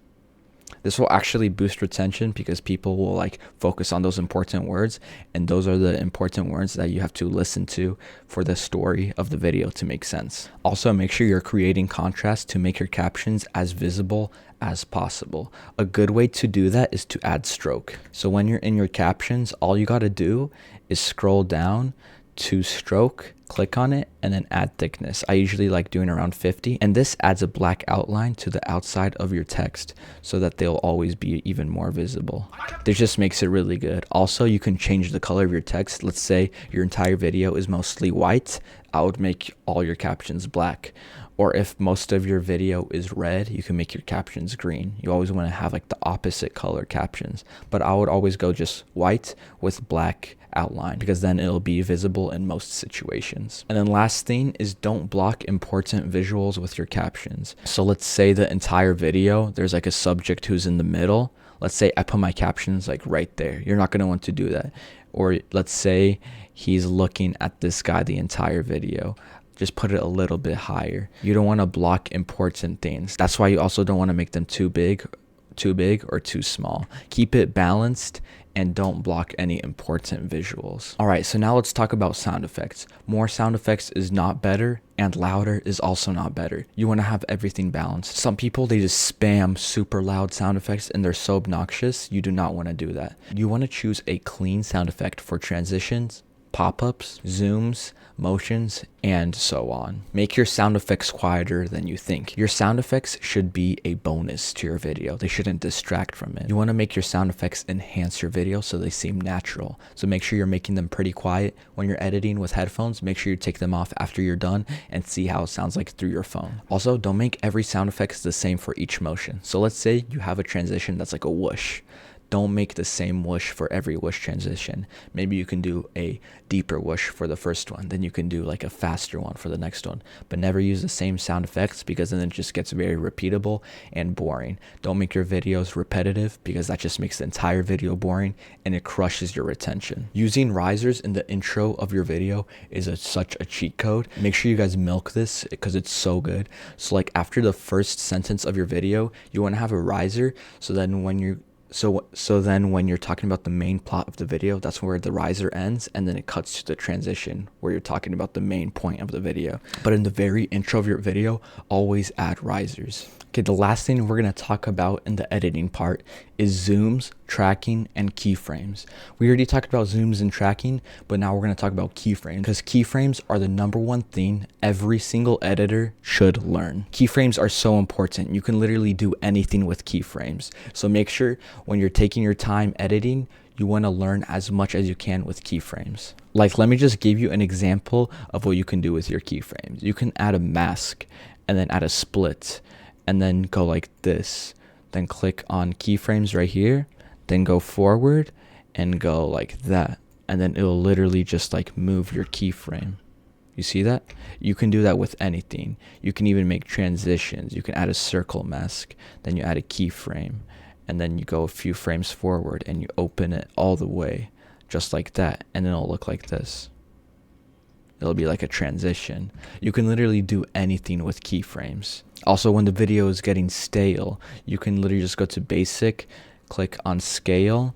This will actually boost retention because people will like focus on those important words, and those are the important words that you have to listen to for the story of the video to make sense. Also, make sure you're creating contrast to make your captions as visible as possible. A good way to do that is to add stroke. So when you're in your captions, all you got to do is scroll down to stroke, click on it, and then add thickness. I usually like doing around 50, and this adds a black outline to the outside of your text so that they'll always be even more visible. This just makes it really good. Also, you can change the color of your text. Let's say your entire video is mostly white. I would make all your captions black. Or if most of your video is red, you can make your captions green. You always want to have like the opposite color captions, but I would always go just white with black outline because then it'll be visible in most situations. And then last thing is don't block important visuals with your captions. So let's say the entire video, there's like a subject who's in the middle. Let's say I put my captions like right there. You're not going to want to do that. Or let's say he's looking at this guy the entire video. Just put it a little bit higher. You don't want to block important things. That's why you also don't want to make them too big or too small. Keep it balanced and don't block any important visuals. All right, so now let's talk about sound effects. More sound effects is not better, and louder is also not better. You want to have everything balanced. Some people, they just spam super loud sound effects and they're so obnoxious. You do not want to do that. You want to choose a clean sound effect for transitions, pop-ups, zooms, motions, and so on. Make your sound effects quieter than you think. Your sound effects should be a bonus to your video. They shouldn't distract from it. You want to make your sound effects enhance your video so they seem natural. So make sure you're making them pretty quiet. When you're editing with headphones, make sure you take them off after you're done and see how it sounds like through your phone. Also, don't make every sound effect the same for each motion. So let's say you have a transition that's like a whoosh. Don't make the same whoosh for every whoosh transition. Maybe you can do a deeper whoosh for the first one, then you can do like a faster one for the next one, but never use the same sound effects because then it just gets very repeatable and boring. Don't make your videos repetitive because that just makes the entire video boring and it crushes your retention. Using risers in the intro of your video is such a cheat code. Make sure you guys milk this because it's so good. So like after the first sentence of your video, you want to have a riser so then when you're then when you're talking about the main plot of the video, that's where the riser ends, and then it cuts to the transition where you're talking about the main point of the video. But in the very intro of your video, always add risers. Okay, the last thing we're going to talk about in the editing part is zooms, tracking, and keyframes. We already talked about zooms and tracking, but now we're going to talk about keyframes because keyframes are the #1 thing every single editor should learn. Keyframes are so important. You can literally do anything with keyframes. So make sure when you're taking your time editing, you want to learn as much as you can with keyframes. Like, let me just give you an example of what you can do with your keyframes. You can add a mask and then add a split and then go like this. Then click on keyframes right here, then go forward and go like that. And then it'll literally just like move your keyframe. You see that? You can do that with anything. You can even make transitions. You can add a circle mask, then you add a keyframe, and then you go a few frames forward and you open it all the way, just like that, and then it'll look like this. It'll be like a transition. You can literally do anything with keyframes. Also, when the video is getting stale, you can literally just go to basic, click on scale,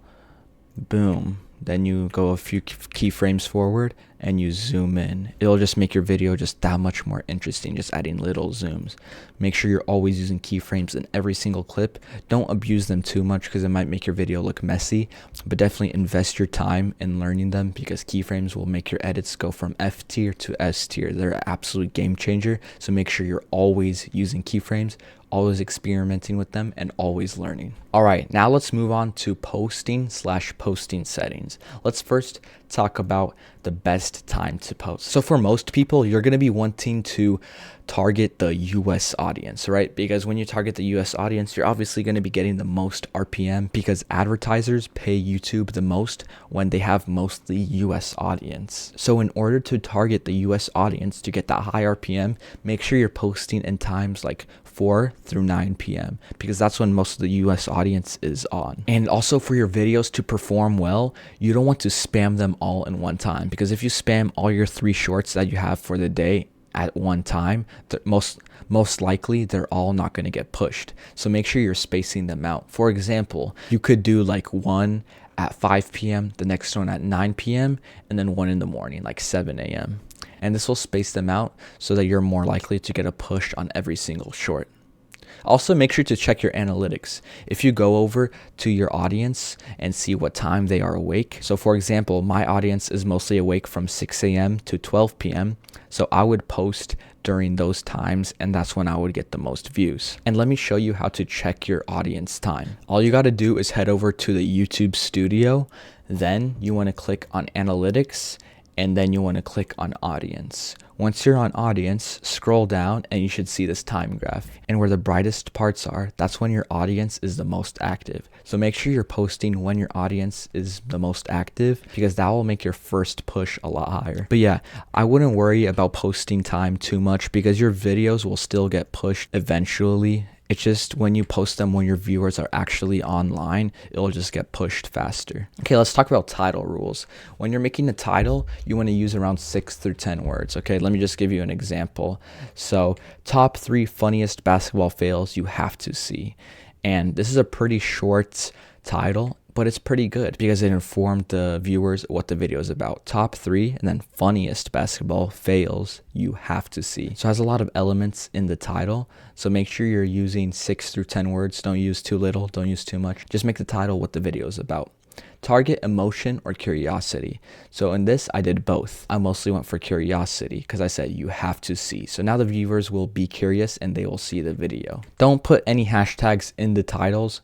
boom. Then you go a few keyframes forward and you zoom in. It'll just make your video just that much more interesting, just adding little zooms. Make sure you're always using keyframes in every single clip. Don't abuse them too much because it might make your video look messy, but definitely invest your time in learning them because keyframes will make your edits go from F tier to S tier. They're an absolute game changer. So make sure you're always using keyframes, always experimenting with them, and always learning. All right, now let's move on to posting settings. Let's first talk about the best time to post. So for most people, you're going to be wanting to target the US audience, right? Because when you target the US audience, you're obviously going to be getting the most RPM because advertisers pay YouTube the most when they have mostly US audience. So in order to target the US audience to get that high RPM, make sure you're posting in times like 4 through 9 p.m. because that's when most of the US audience is on. And also for your videos to perform well, you don't want to spam them all in one time, because if you spam all your 3 shorts that you have for the day at one time, most likely they're all not going to get pushed. So make sure you're spacing them out. For example, you could do like one at 5 p.m., the next one at 9 p.m., and then one in the morning, like 7 a.m. And this will space them out so that you're more likely to get a push on every single short. Also, make sure to check your analytics. If you go over to your audience and see what time they are awake. So for example, my audience is mostly awake from 6 a.m. to 12 p.m. So I would post during those times, and that's when I would get the most views. And let me show you how to check your audience time. All you got to do is head over to the YouTube studio. Then you want to click on analytics, and then you want to click on audience. Once you're on audience, scroll down and you should see this time graph. And where the brightest parts are, that's when your audience is the most active. So make sure you're posting when your audience is the most active, because that will make your first push a lot higher. But yeah, I wouldn't worry about posting time too much because your videos will still get pushed eventually. It's just when you post them when your viewers are actually online, it'll just get pushed faster. Okay, let's talk about title rules. When you're making a title, you want to use around 6 through 10 words. Okay, let me just give you an example. So, top 3 funniest basketball fails you have to see. And this is a pretty short title, but it's pretty good because it informed the viewers what the video is about. Top 3 and then funniest basketball fails you have to see. So it has a lot of elements in the title. So make sure you're using 6 through 10 words. Don't use too little, don't use too much. Just make the title what the video is about. Target emotion or curiosity. So in this, I did both. I mostly went for curiosity because I said you have to see. So now the viewers will be curious and they will see the video. Don't put any hashtags in the titles.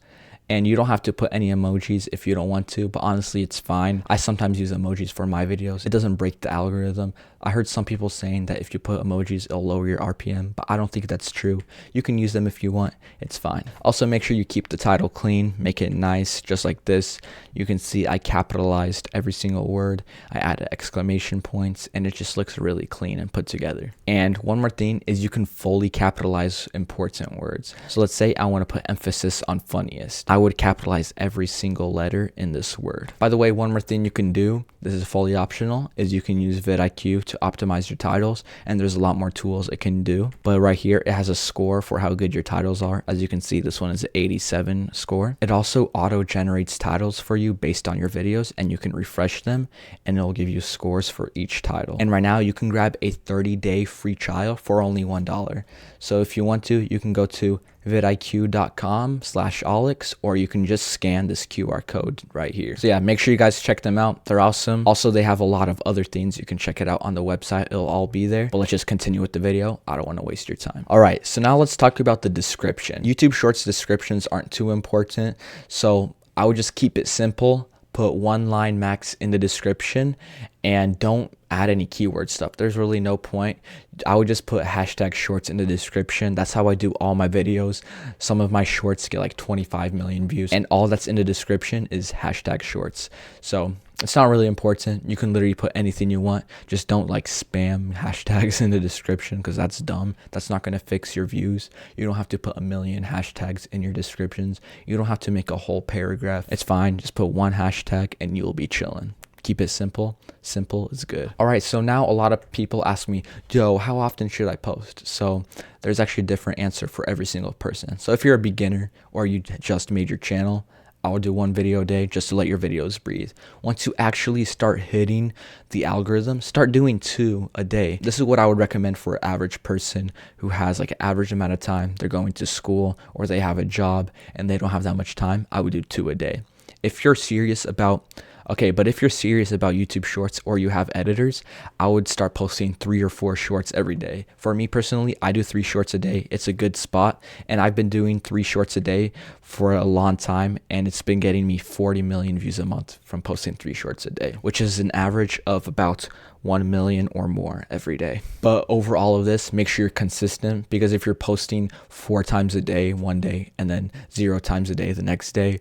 And you don't have to put any emojis if you don't want to, but honestly, it's fine. I sometimes use emojis for my videos. It doesn't break the algorithm. I heard some people saying that if you put emojis, it'll lower your RPM, but I don't think that's true. You can use them if you want. It's fine. Also, make sure you keep the title clean. Make it nice, just like this. You can see I capitalized every single word. I added exclamation points, and it just looks really clean and put together. And one more thing is you can fully capitalize important words. So let's say I want to put emphasis on funniest. I would capitalize every single letter in this word. By the way, one more thing you can do, this is fully optional, is you can use vidIQ to optimize your titles, and there's a lot more tools it can do. But right here, it has a score for how good your titles are. As you can see, this one is an 87 score. It also auto-generates titles for you based on your videos, and you can refresh them, and it'll give you scores for each title. And right now, you can grab a 30-day free trial for only $1. So if you want to, you can go to vidiq.com/Alex, or you can just scan this QR code right here. So yeah, make sure you guys check them out. They're awesome. Also, they have a lot of other things. You can check it out on the website. It'll all be there. But let's just continue with the video. I don't want to waste your time. All right, so now let's talk about the description. YouTube Shorts descriptions aren't too important, so I would just keep it simple. Put 1 line max in the description and don't add any keyword stuff. There's really no point. I would just put hashtag shorts in the description. That's how I do all my videos. Some of my shorts get like 25 million views, and all that's in the description is hashtag shorts. So It's not really important. You can literally put anything you want. Just don't like spam hashtags in the description because that's dumb. That's not going to fix your views. You don't have to put a million hashtags in your descriptions. You don't have to make a whole paragraph. It's fine. Just put one hashtag and you'll be chilling. Keep it simple. Simple is good. All right, so now a lot of people ask me, yo, how often should I post? So there's actually a different answer for every single person. So if you're a beginner or you just made your channel, I would do one video a day just to let your videos breathe. Once you actually start hitting the algorithm, start doing 2 a day. This is what I would recommend for an average person who has like an average amount of time. They're going to school or they have a job and they don't have that much time. I would do 2 a day. If you're serious about if you're serious about YouTube Shorts or you have editors, I would start posting 3 or 4 shorts every day. For me personally, I do 3 shorts a day. It's a good spot, and I've been doing 3 shorts a day for a long time, and it's been getting me 40 million views a month from posting 3 shorts a day, which is an average of about 1 million or more every day. But over all of this, make sure you're consistent, because if you're posting 4 times a day one day and then 0 times a day the next day,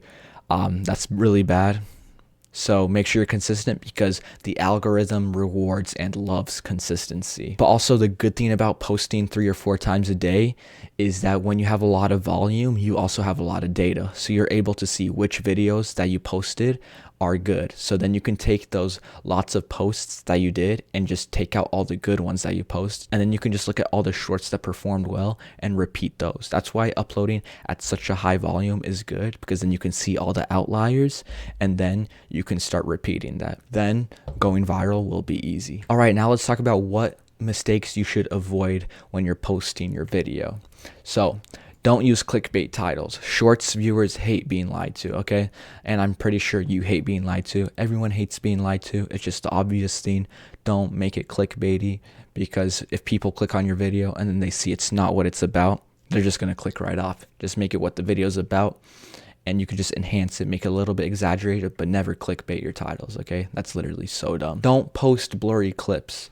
that's really bad. So make sure you're consistent because the algorithm rewards and loves consistency. But also the good thing about posting 3 or 4 times a day is that when you have a lot of volume, you also have a lot of data. So you're able to see which videos that you posted are good. So then you can take those lots of posts that you did and just take out all the good ones that you post. And then you can just look at all the shorts that performed well and repeat those. That's why uploading at such a high volume is good, because then you can see all the outliers and then you can start repeating that. Then going viral will be easy. All right, now let's talk about what mistakes you should avoid when you're posting your video. So don't use clickbait titles. Shorts viewers hate being lied to, okay? And I'm pretty sure you hate being lied to. Everyone hates being lied to. It's just the obvious thing. Don't make it clickbaity, because if people click on your video and then they see it's not what it's about, they're just gonna click right off. Just make it what the video's about, and you can just enhance it, make it a little bit exaggerated, but never clickbait your titles, okay? That's literally so dumb. Don't post blurry clips.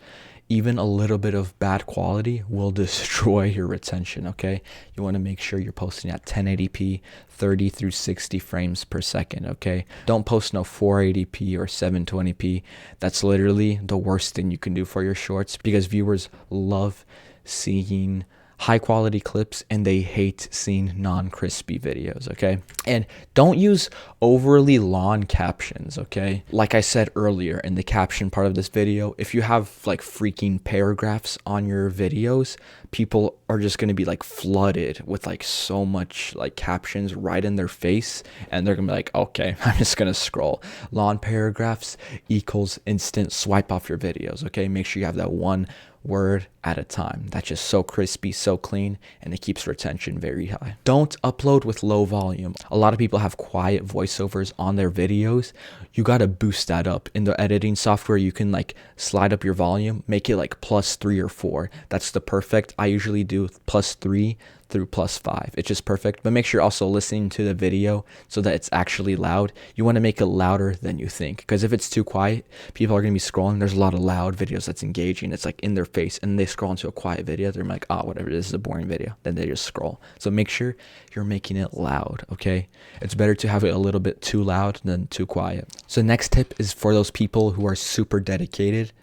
Even a little bit of bad quality will destroy your retention, okay? You want to make sure you're posting at 1080p, 30 through 60 frames per second, okay? Don't post no 480p or 720p. That's literally the worst thing you can do for your shorts, because viewers love seeing high quality clips and they hate seeing non-crispy videos, okay? And don't use overly long captions, okay? Like I said earlier in the caption part of this video, if you have like freaking paragraphs on your videos, people are just going to be like flooded with like so much like captions right in their face, and they're gonna be like, okay, I'm just gonna scroll. Long paragraphs equals instant swipe off your videos, okay? Make sure you have that one word at a time. That's just so crispy, so clean, and it keeps retention very high. Don't upload with low volume. A lot of people have quiet voiceovers on their videos. You got to boost that up. In the editing software, you can like slide up your volume, make it like +3 or 4. That's the perfect. I usually do +3 through +5. It's just perfect. But make sure you're also listening to the video so that it's actually loud. You want to make it louder than you think, because if it's too quiet, people are going to be scrolling. There's a lot of loud videos that's engaging. It's like in their face, and they scroll into a quiet video. They're like, oh, whatever, this is a boring video. Then they just scroll. So make sure you're making it loud, okay? It's better to have it a little bit too loud than too quiet. So next tip is for those people who are super dedicated.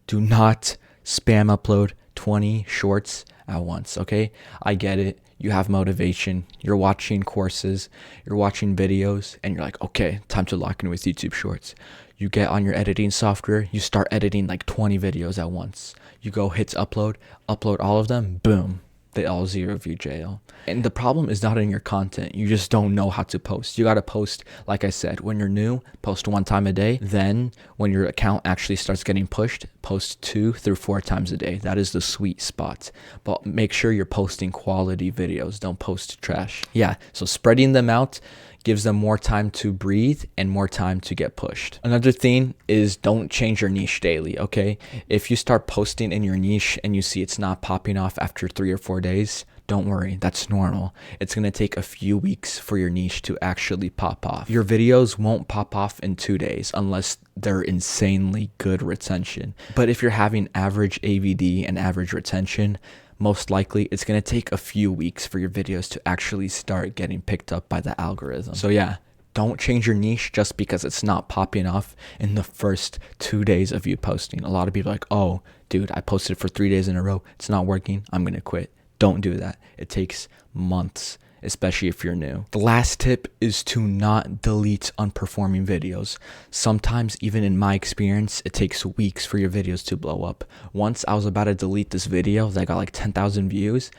Do not spam upload 20 shorts at once, okay? I get it. You have motivation, you're watching courses, you're watching videos, and you're like, okay, time to lock in with YouTube Shorts. You get on your editing software, you start editing like 20 videos at once. You go hit upload all of them, boom, they all 0 view jail. And the problem is not in your content. You just don't know how to post. You got to post, like I said, when you're new, post 1 time a day. Then when your account actually starts getting pushed, post 2 through 4 times a day. That is the sweet spot. But make sure you're posting quality videos. Don't post trash. Yeah, so spreading them out gives them more time to breathe and more time to get pushed. Another thing is don't change your niche daily, okay? If you start posting in your niche and you see it's not popping off after 3 or 4 days, don't worry, that's normal. It's gonna take a few weeks for your niche to actually pop off. Your videos won't pop off in 2 days unless they're insanely good retention. But if you're having average AVD and average retention, most likely it's going to take a few weeks for your videos to actually start getting picked up by the algorithm. So yeah, Don't change your niche just because it's not popping off in the first 2 days of you posting. A lot of people are like, oh, dude, I posted for 3 days in a row. It's not working. I'm going to quit. Don't do that. It takes months, especially if you're new. The last tip is to not delete unperforming videos. Sometimes, even in my experience, it takes weeks for your videos to blow up. Once I was about to delete this video that got like 10,000 views,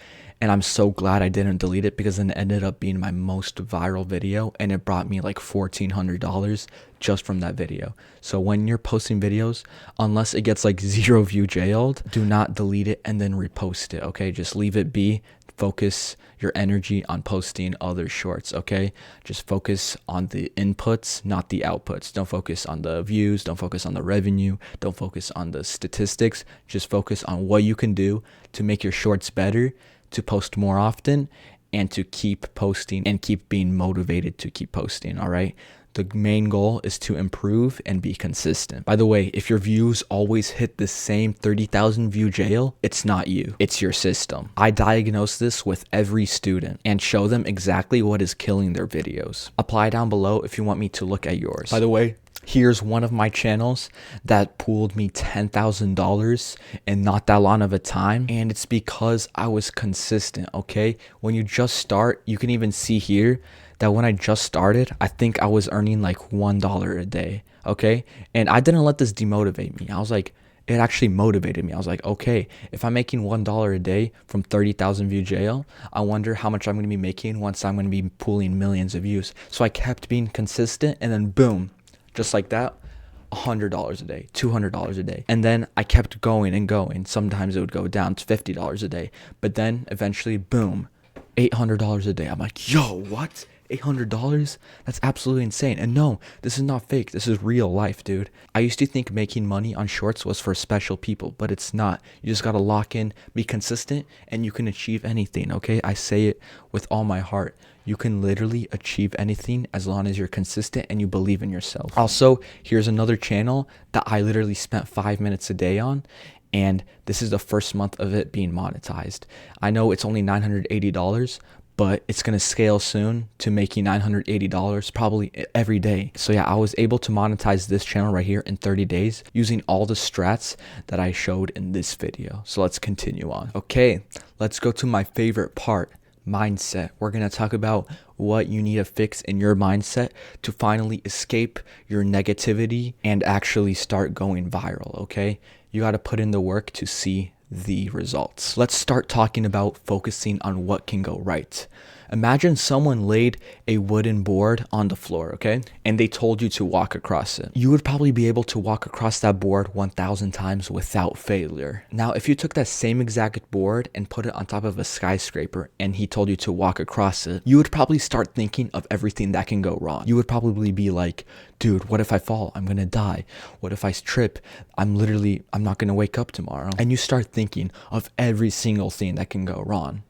and I'm so glad I didn't delete it because then it ended up being my most viral video and it brought me like $1,400 just from that video. So when you're posting videos, unless it gets like 0 view jailed, do not delete it and then repost it, okay? Just leave it be. Focus your energy on posting other shorts, okay? Just focus on the inputs, not the outputs. Don't focus on the views. Don't focus on the revenue. Don't focus on the statistics. Just focus on what you can do to make your shorts better, to post more often, and to keep posting and keep being motivated to keep posting, all right? The main goal is to improve and be consistent. By the way, if your views always hit the same 30,000 view jail, it's not you, it's your system. I diagnose this with every student and show them exactly what is killing their videos. Apply down below if you want me to look at yours. By the way, here's one of my channels that pulled me $10,000 in not that long of a time. And it's because I was consistent, okay? When you just start, you can even see here that when I just started, I think I was earning like $1 a day, okay? And I didn't let this demotivate me. I was like, it actually motivated me. I was like, okay, if I'm making $1 a day from 30,000 view jail, I wonder how much I'm going to be making once I'm going to be pulling millions of views. So I kept being consistent, and then boom, just like that, $100 a day, $200 a day. And then I kept going and going. Sometimes it would go down to $50 a day. But then eventually, boom, $800 a day. I'm like, yo, what? $800? That's absolutely insane. And no, this is not fake. This is real life, dude. I used to think making money on shorts was for special people, but it's not. You just gotta lock in, be consistent, and you can achieve anything, okay? I say it with all my heart. You can literally achieve anything as long as you're consistent and you believe in yourself. Also, here's another channel that I literally spent 5 minutes a day on, and this is the first month of it being monetized. I know it's only $980, but it's going to scale soon to making $980 probably every day. So yeah, I was able to monetize this channel right here in 30 days using all the strats that I showed in this video. So let's continue on. Okay, let's go to my favorite part, mindset. We're going to talk about what you need to fix in your mindset to finally escape your negativity and actually start going viral, okay? You got to put in the work to see the results. Let's start talking about focusing on what can go right. Imagine someone laid a wooden board on the floor, okay? And they told you to walk across it. You would probably be able to walk across that board 1,000 times without failure. Now, if you took that same exact board and put it on top of a skyscraper and he told you to walk across it, you would probably start thinking of everything that can go wrong. You would probably be like, dude, what if I fall? I'm gonna die. What if I trip? I'm not gonna wake up tomorrow. And you start thinking of every single thing that can go wrong.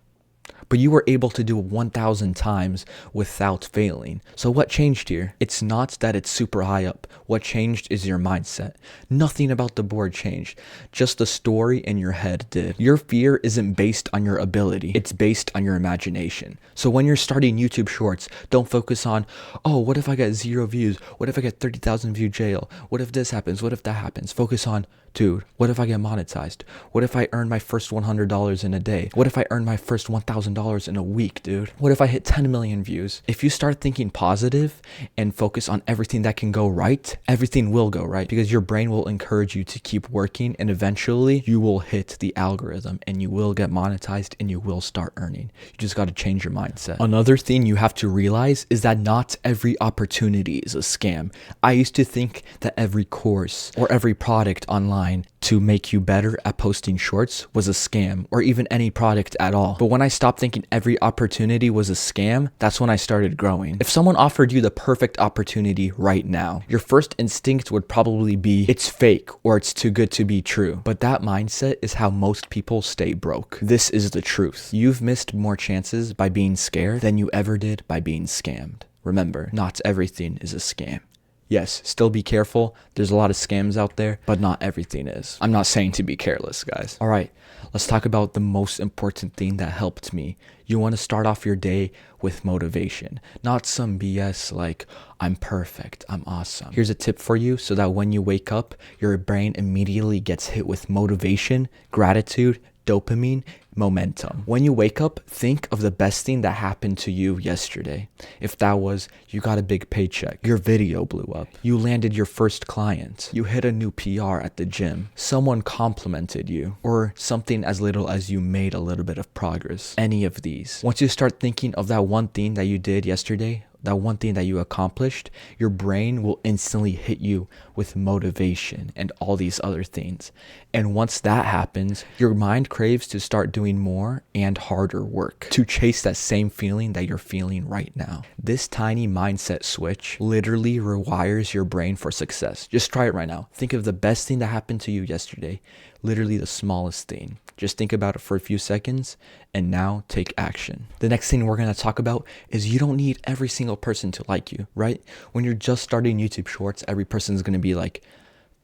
But you were able to do it 1,000 times without failing. So what changed here? It's not that it's super high up. What changed is your mindset. Nothing about the board changed. Just the story in your head did. Your fear isn't based on your ability. It's based on your imagination. So when you're starting YouTube Shorts, don't focus on, oh, what if I get 0 views? What if I get 30,000 view jail? What if this happens? What if that happens? Focus on, dude, what if I get monetized? What if I earn my first $100 in a day? What if I earn my first $1,000 in a week, dude? What if I hit 10 million views? If you start thinking positive and focus on everything that can go right, everything will go right because your brain will encourage you to keep working, and eventually you will hit the algorithm and you will get monetized and you will start earning. You just got to change your mindset. Another thing you have to realize is that not every opportunity is a scam. I used to think that every course or every product online to make you better at posting shorts was a scam, or even any product at all. But when I stopped thinking every opportunity was a scam, that's when I started growing. If someone offered you the perfect opportunity right now, your first instinct would probably be, it's fake or it's too good to be true. But that mindset is how most people stay broke. This is the truth. You've missed more chances by being scared than you ever did by being scammed. Remember, not everything is a scam. Yes, still be careful. There's a lot of scams out there, but not everything is. I'm not saying to be careless, guys. All right, let's talk about the most important thing that helped me. You want to start off your day with motivation, not some BS like, I'm perfect, I'm awesome. Here's a tip for you so that when you wake up, your brain immediately gets hit with motivation, gratitude, dopamine, momentum. When you wake up, think of the best thing that happened to you yesterday. If that was you got a big paycheck, your video blew up, you landed your first client, you hit a new PR at the gym, someone complimented you, or something as little as you made a little bit of progress. Any of these. Once you start thinking of that one thing that you did yesterday, that one thing that you accomplished, your brain will instantly hit you with motivation and all these other things. And once that happens, your mind craves to start doing more and harder work to chase that same feeling that you're feeling right now. This tiny mindset switch literally rewires your brain for success. Just try it right now. Think of the best thing that happened to you yesterday, literally the smallest thing. Just think about it for a few seconds and now take action. The next thing we're going to talk about is you don't need every single person to like you, right? When you're just starting YouTube Shorts, every person's going to be like,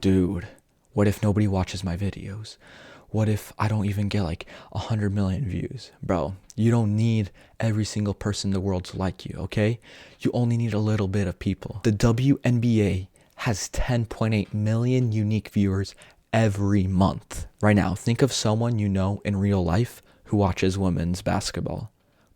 dude, what if nobody watches my videos? What if I don't even get like 100 million views? Bro, you don't need every single person in the world to like you, okay? You only need a little bit of people. The WNBA has 10.8 million unique viewers every month. Right now, think of someone you know in real life who watches women's basketball.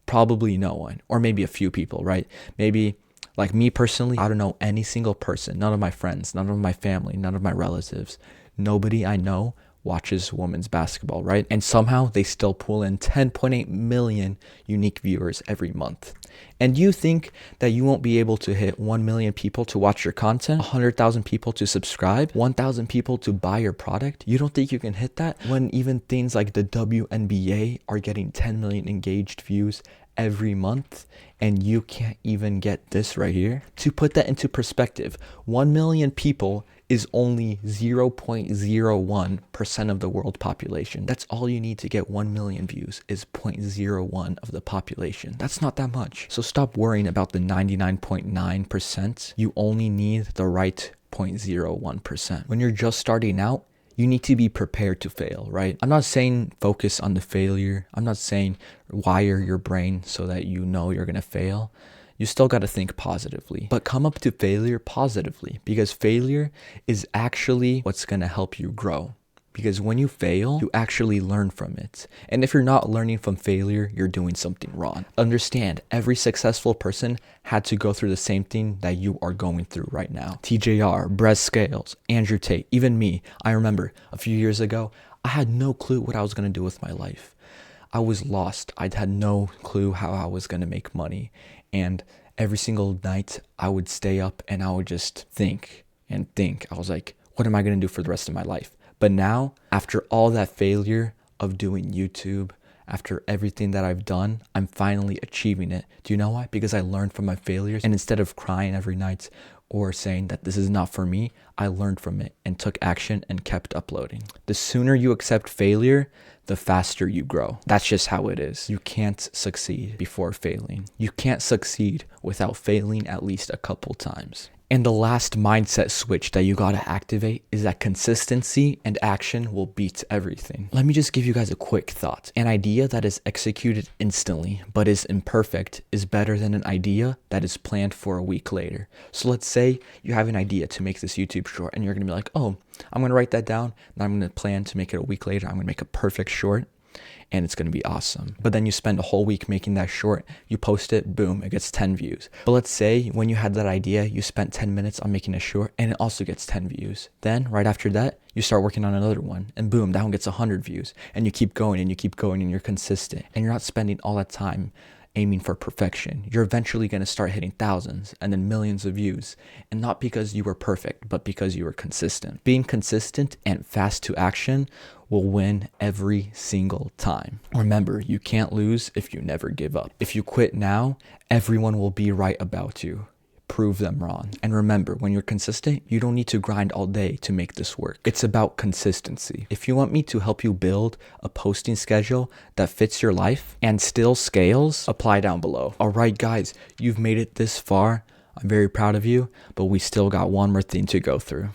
Probably no one, or maybe a few people, right? Maybe like me personally, I don't know any single person, none of my friends, none of my family, none of my relatives, nobody I know watches women's basketball, right? And somehow they still pull in 10.8 million unique viewers every month. And you think that you won't be able to hit 1 million people to watch your content, 100,000 people to subscribe, 1,000 people to buy your product? You don't think you can hit that when even things like the WNBA are getting 10 million engaged views every month, and you can't even get this right here? To put that into perspective, 1 million people is only 0.01% of the world population. That's all you need to get 1 million views is 0.01 of the population. That's not that much. So stop worrying about the 99.9%. You only need the right 0.01%. When you're just starting out, you need to be prepared to fail, right? I'm not saying focus on the failure. I'm not saying wire your brain so that you know you're going to fail. You still got to think positively, but come up to failure positively, because failure is actually what's going to help you grow. Because when you fail, you actually learn from it. And if you're not learning from failure, you're doing something wrong. Understand, every successful person had to go through the same thing that you are going through right now. TJR, Brez Scales, Andrew Tate, even me. I remember a few years ago, I had no clue what I was going to do with my life. I was lost. I had no clue how I was going to make money. And every single night I would stay up and I would just think and think. I was like, what am I going to do for the rest of my life? But now, after all that failure of doing YouTube, after everything that I've done, I'm finally achieving it. Do you know why? Because I learned from my failures. And instead of crying every night or saying that this is not for me, I learned from it and took action and kept uploading. The sooner you accept failure, the faster you grow. That's just how it is. You can't succeed before failing. You can't succeed without failing at least a couple times. And the last mindset switch that you gotta activate is that consistency and action will beat everything. Let me just give you guys a quick thought. An idea that is executed instantly but is imperfect is better than an idea that is planned for a week later. So let's say you have an idea to make this YouTube short and you're gonna be like, oh, I'm gonna write that down and I'm gonna plan to make it a week later. I'm gonna make a perfect short and it's going to be awesome. But then you spend a whole week making that short, you post it, boom, it gets 10 views. But let's say when you had that idea, you spent 10 minutes on making a short and it also gets 10 views. Then right after that, you start working on another one and boom, that one gets 100 views. And you keep going and you keep going and you're consistent and you're not spending all that time aiming for perfection. You're eventually going to start hitting thousands and then millions of views. And not because you were perfect, but because you were consistent. Being consistent and fast to action will win every single time. Remember, you can't lose if you never give up. If you quit now, everyone will be right about you. Prove them wrong. And remember, when you're consistent, you don't need to grind all day to make this work. It's about consistency. If you want me to help you build a posting schedule that fits your life and still scales, apply down below. All right, guys, you've made it this far. I'm very proud of you, but we still got one more thing to go through.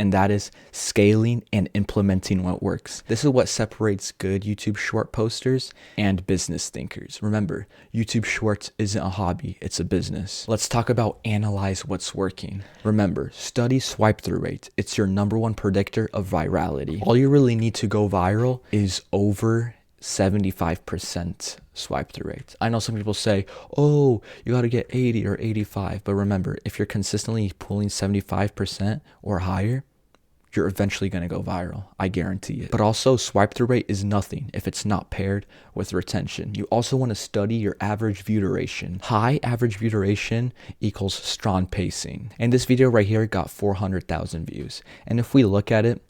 And that is scaling and implementing what works. This is what separates good YouTube short posters and business thinkers. Remember, YouTube shorts isn't a hobby, it's a business. Let's talk about analyze what's working. Remember, study swipe through rate. It's your #1 predictor of virality. All you really need to go viral is over 75% swipe through rate. I know some people say, oh, you got to get 80 or 85. But remember, if you're consistently pulling 75% or higher, you're eventually going to go viral. I guarantee it. But also, swipe through rate is nothing if it's not paired with retention. You also want to study your average view duration. High average view duration equals strong pacing. And this video right here got 400,000 views. And if we look at it,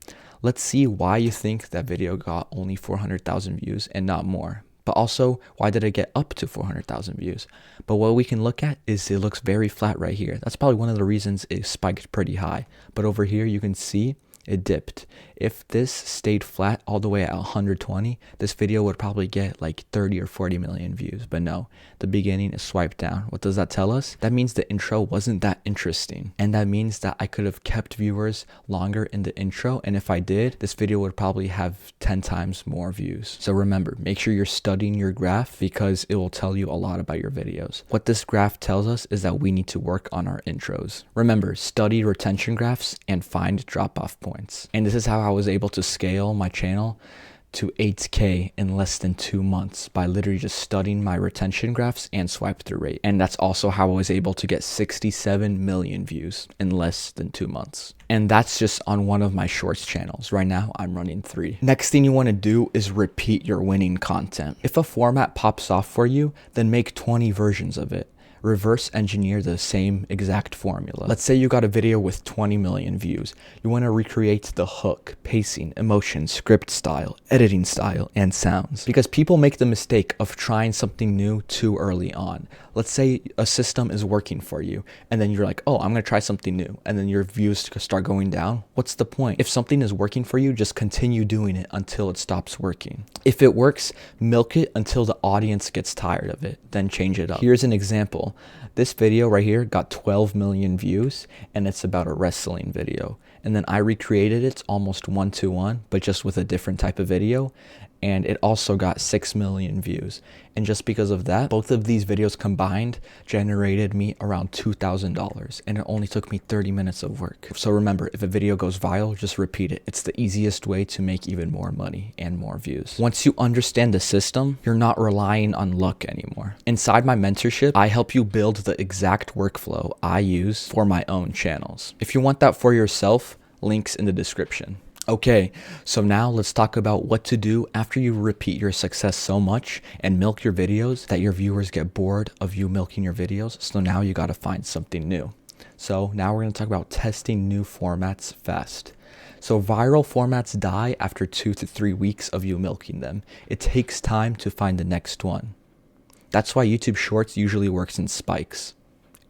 let's see why you think that video got only 400,000 views and not more. But also, why did it get up to 400,000 views? But what we can look at is it looks very flat right here. That's probably one of the reasons it spiked pretty high. But over here, you can see it dipped. If this stayed flat all the way at 120, this video would probably get like 30 or 40 million views. But no, the beginning is swiped down. What does that tell us? That means the intro wasn't that interesting. And that means that I could have kept viewers longer in the intro. And if I did, this video would probably have 10 times more views. So remember, make sure you're studying your graph because it will tell you a lot about your videos. What this graph tells us is that we need to work on our intros. Remember, study retention graphs and find drop-off points. And this is how I was able to scale my channel to 8K in less than 2 months by literally just studying my retention graphs and swipe through rate. And that's also how I was able to get 67 million views in less than 2 months. And that's just on one of my shorts channels. Right now, I'm running 3. Next thing you want to do is repeat your winning content. If a format pops off for you, then make 20 versions of it. Reverse engineer the same exact formula. Let's say you got a video with 20 million views. You want to recreate the hook, pacing, emotion, script style, editing style, and sounds. Because people make the mistake of trying something new too early on. Let's say a system is working for you, and then you're like, oh, I'm going to try something new. And then your views start going down. What's the point? If something is working for you, just continue doing it until it stops working. If it works, milk it until the audience gets tired of it, then change it up. Here's an example. This video right here got 12 million views, and it's about a wrestling video. And then I recreated it almost 1-to-1, but just with a different type of video. And it also got 6 million views. And just because of that, both of these videos combined generated me around $2,000. And it only took me 30 minutes of work. So remember, if a video goes viral, just repeat it. It's the easiest way to make even more money and more views. Once you understand the system, you're not relying on luck anymore. Inside my mentorship, I help you build the exact workflow I use for my own channels. If you want that for yourself, links in the description. Okay, so now let's talk about what to do after you repeat your success so much and milk your videos that your viewers get bored of you milking your videos. So now you got to find something new. So now we're going to talk about testing new formats fast. So viral formats die after 2 to 3 weeks of you milking them. It takes time to find the next one. That's why YouTube Shorts usually works in spikes.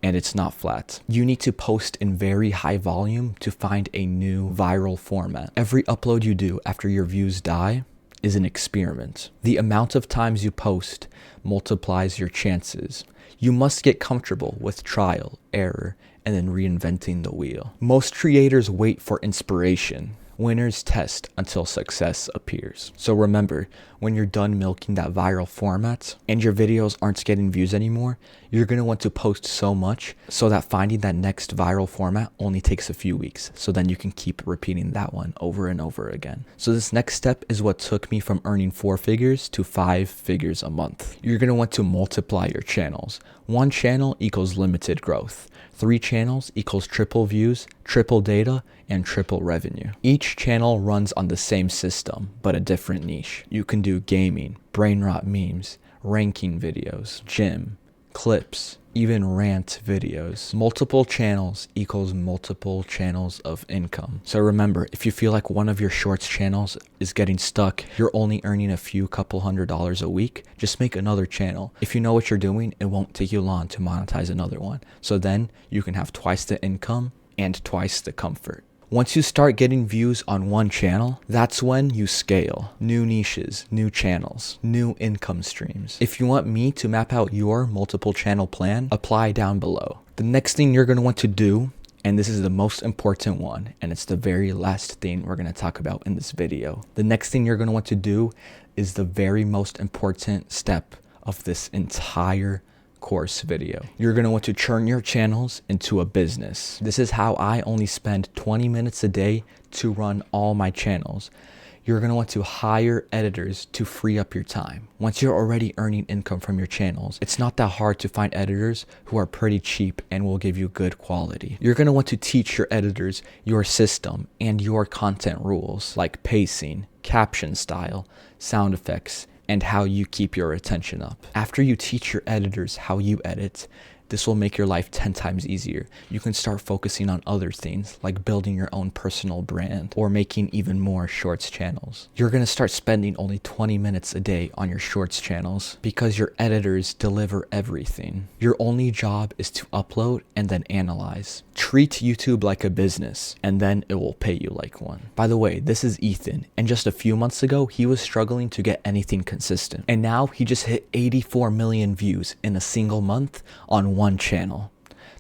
And it's not flat. You need to post in very high volume to find a new viral format. Every upload you do after your views die is an experiment. The amount of times you post multiplies your chances. You must get comfortable with trial, error, and then reinventing the wheel. Most creators wait for inspiration. Winners test until success appears. So remember, when you're done milking that viral format and your videos aren't getting views anymore, you're going to want to post so much so that finding that next viral format only takes a few weeks. So then you can keep repeating that one over and over again. So this next step is what took me from earning 4 figures to 5 figures a month. You're going to want to multiply your channels. 1 channel equals limited growth. 3 channels equals triple views, triple data, and triple revenue. Each channel runs on the same system, but a different niche. You can do gaming, brain rot memes, ranking videos, gym, clips, even rant videos. Multiple channels equals multiple channels of income. So remember, if you feel like one of your shorts channels is getting stuck, you're only earning a few couple $100s a week, just make another channel. If you know what you're doing, it won't take you long to monetize another one. So then you can have twice the income and twice the comfort. Once you start getting views on one channel, that's when you scale. New niches, new channels, new income streams. If you want me to map out your multiple channel plan, apply down below. The next thing you're going to want to do, and this is the most important one, and it's the very last thing we're going to talk about in this video. The next thing you're going to want to do is the very most important step of this entire course video. You're going to want to turn your channels into a business. This is how I only spend 20 minutes a day to run all my channels. You're going to want to hire editors to free up your time. Once you're already earning income from your channels, it's not that hard to find editors who are pretty cheap and will give you good quality. You're going to want to teach your editors your system and your content rules, like pacing, caption style, sound effects, and how you keep your attention up. After you teach your editors how you edit, this will make your life 10 times easier. You can start focusing on other things like building your own personal brand or making even more shorts channels. You're gonna start spending only 20 minutes a day on your shorts channels because your editors deliver everything. Your only job is to upload and then analyze. Treat YouTube like a business and then it will pay you like one. By the way, this is Ethan, and just a few months ago, he was struggling to get anything consistent. And now he just hit 84 million views in a single month on one channel.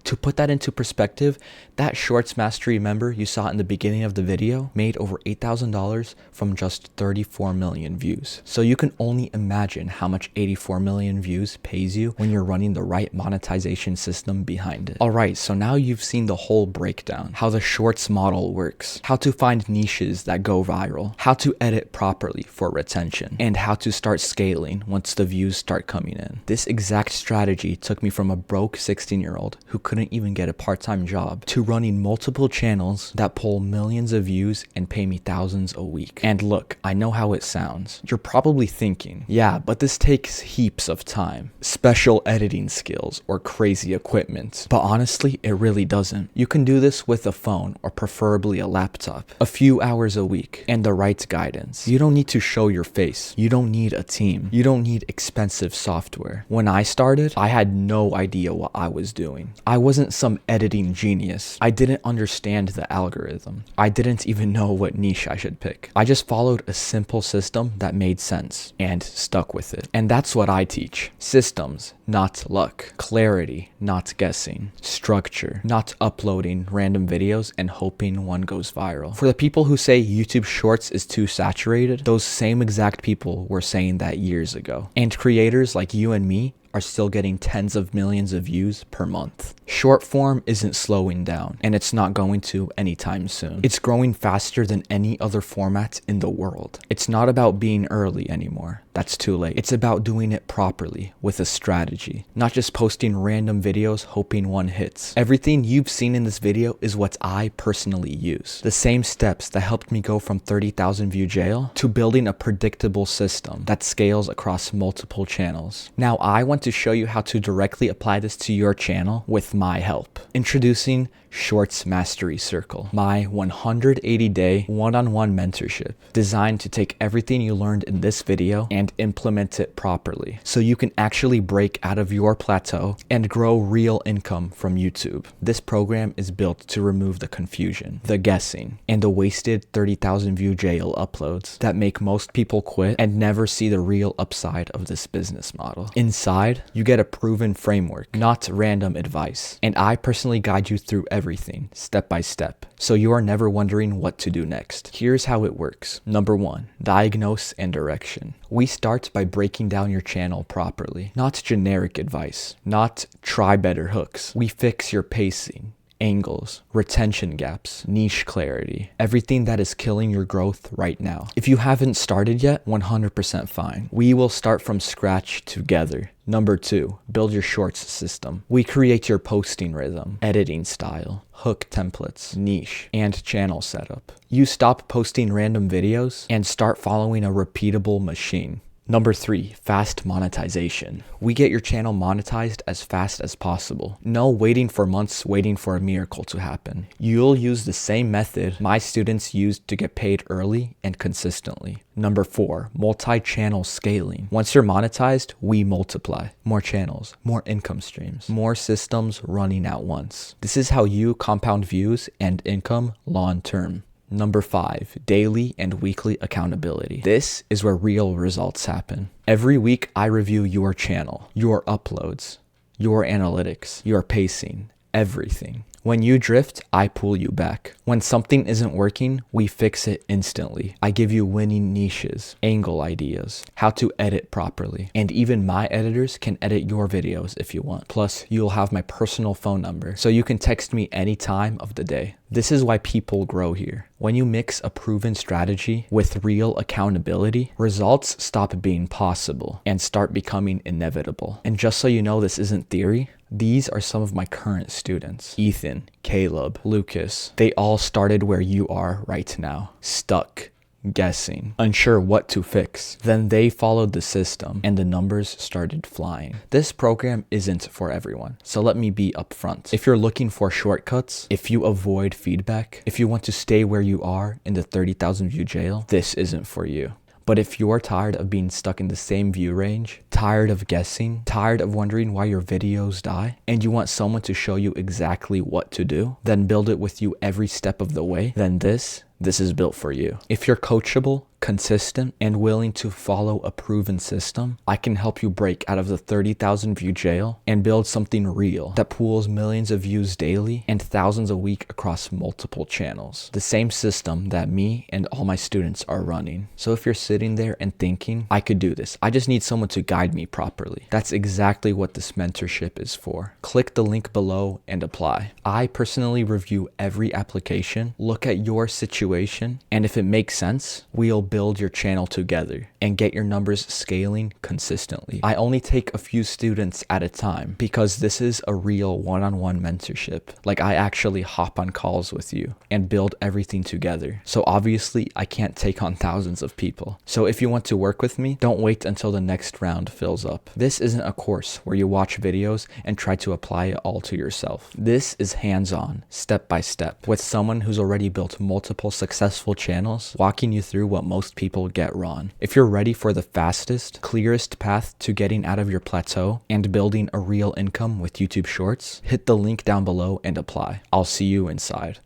To put that into perspective, that Shorts Mastery member you saw in the beginning of the video made over $8,000 from just 34 million views. So you can only imagine how much 84 million views pays you when you're running the right monetization system behind it. Alright, so now you've seen the whole breakdown, how the Shorts model works, how to find niches that go viral, how to edit properly for retention, and how to start scaling once the views start coming in. This exact strategy took me from a broke 16-year-old who couldn't even get a part-time job to running multiple channels that pull millions of views and pay me thousands a week. And look, I know how it sounds. You're probably thinking, yeah, but this takes heaps of time, special editing skills, or crazy equipment. But honestly, it really doesn't. You can do this with a phone or preferably a laptop, a few hours a week, and the right guidance. You don't need to show your face. You don't need a team. You don't need expensive software. When I started, I had no idea what I was doing. I wasn't some editing genius. I didn't understand the algorithm. I didn't even know what niche I should pick. I just followed a simple system that made sense and stuck with it. And that's what I teach. Systems, not luck. Clarity, not guessing. Structure, not uploading random videos and hoping one goes viral. For the people who say YouTube Shorts is too saturated, those same exact people were saying that years ago. And creators like you and me are still getting tens of millions of views per month. Short form isn't slowing down, and it's not going to anytime soon. It's growing faster than any other format in the world. It's not about being early anymore. That's too late. It's about doing it properly with a strategy, not just posting random videos hoping one hits. Everything you've seen in this video is what I personally use. The same steps that helped me go from 30,000 view jail to building a predictable system that scales across multiple channels. Now I want to show you how to directly apply this to your channel with my help. Introducing Shorts Mastery Circle, my 180-day one-on-one mentorship designed to take everything you learned in this video and implement it properly so you can actually break out of your plateau and grow real income from YouTube. This program is built to remove the confusion, the guessing, and the wasted 30,000 view jail uploads that make most people quit and never see the real upside of this business model. Inside, you get a proven framework, not random advice, and I personally guide you through everything step by step, so you are never wondering what to do next. Here's how it works. Number 1, diagnose and direction. We start by breaking down your channel properly, not generic advice, not try better hooks. We fix your pacing, angles, retention gaps, niche clarity, everything that is killing your growth right now. If you haven't started yet, 100% fine. We will start from scratch together. Number 2, build your shorts system. We create your posting rhythm, editing style, hook templates, niche, and channel setup. You stop posting random videos and start following a repeatable machine. Number 3, fast monetization. We get your channel monetized as fast as possible. No waiting for months, waiting for a miracle to happen. You'll use the same method my students used to get paid early and consistently. Number 4, multi-channel scaling. Once you're monetized, we multiply. More channels, more income streams, more systems running at once. This is how you compound views and income long term. Number 5, daily and weekly accountability. This is where real results happen. Every week, I review your channel, your uploads, your analytics, your pacing, everything. When you drift, I pull you back. When something isn't working, we fix it instantly. I give you winning niches, angle ideas, how to edit properly, and even my editors can edit your videos if you want. Plus, you'll have my personal phone number, so you can text me any time of the day. This is why people grow here. When you mix a proven strategy with real accountability, results stop being possible and start becoming inevitable. And just so you know, this isn't theory. These are some of my current students. Ethan, Caleb, Lucas. They all started where you are right now. Stuck, guessing, unsure what to fix. Then they followed the system and the numbers started flying. This program isn't for everyone, so let me be upfront. If you're looking for shortcuts, if you avoid feedback, if you want to stay where you are in the 30,000 view jail, this isn't for you. But if you're tired of being stuck in the same view range, tired of guessing, tired of wondering why your videos die, and you want someone to show you exactly what to do, then build it with you every step of the way, then this is built for you. If you're coachable, consistent, and willing to follow a proven system, I can help you break out of the 30,000 view jail and build something real that pools millions of views daily and thousands a week across multiple channels. The same system that me and all my students are running. So if you're sitting there and thinking, I could do this, I just need someone to guide me properly, that's exactly what this mentorship is for. Click the link below and apply. I personally review every application, look at your situation, and if it makes sense, we'll build your channel together and get your numbers scaling consistently. I only take a few students at a time because this is a real one-on-one mentorship. Like, I actually hop on calls with you and build everything together. So obviously I can't take on thousands of people. So if you want to work with me, don't wait until the next round fills up. This isn't a course where you watch videos and try to apply it all to yourself. This is hands-on, step by step, with someone who's already built multiple successful channels, walking you through what most people get wrong. If you're ready for the fastest, clearest path to getting out of your plateau and building a real income with YouTube Shorts, hit the link down below and apply. I'll see you inside.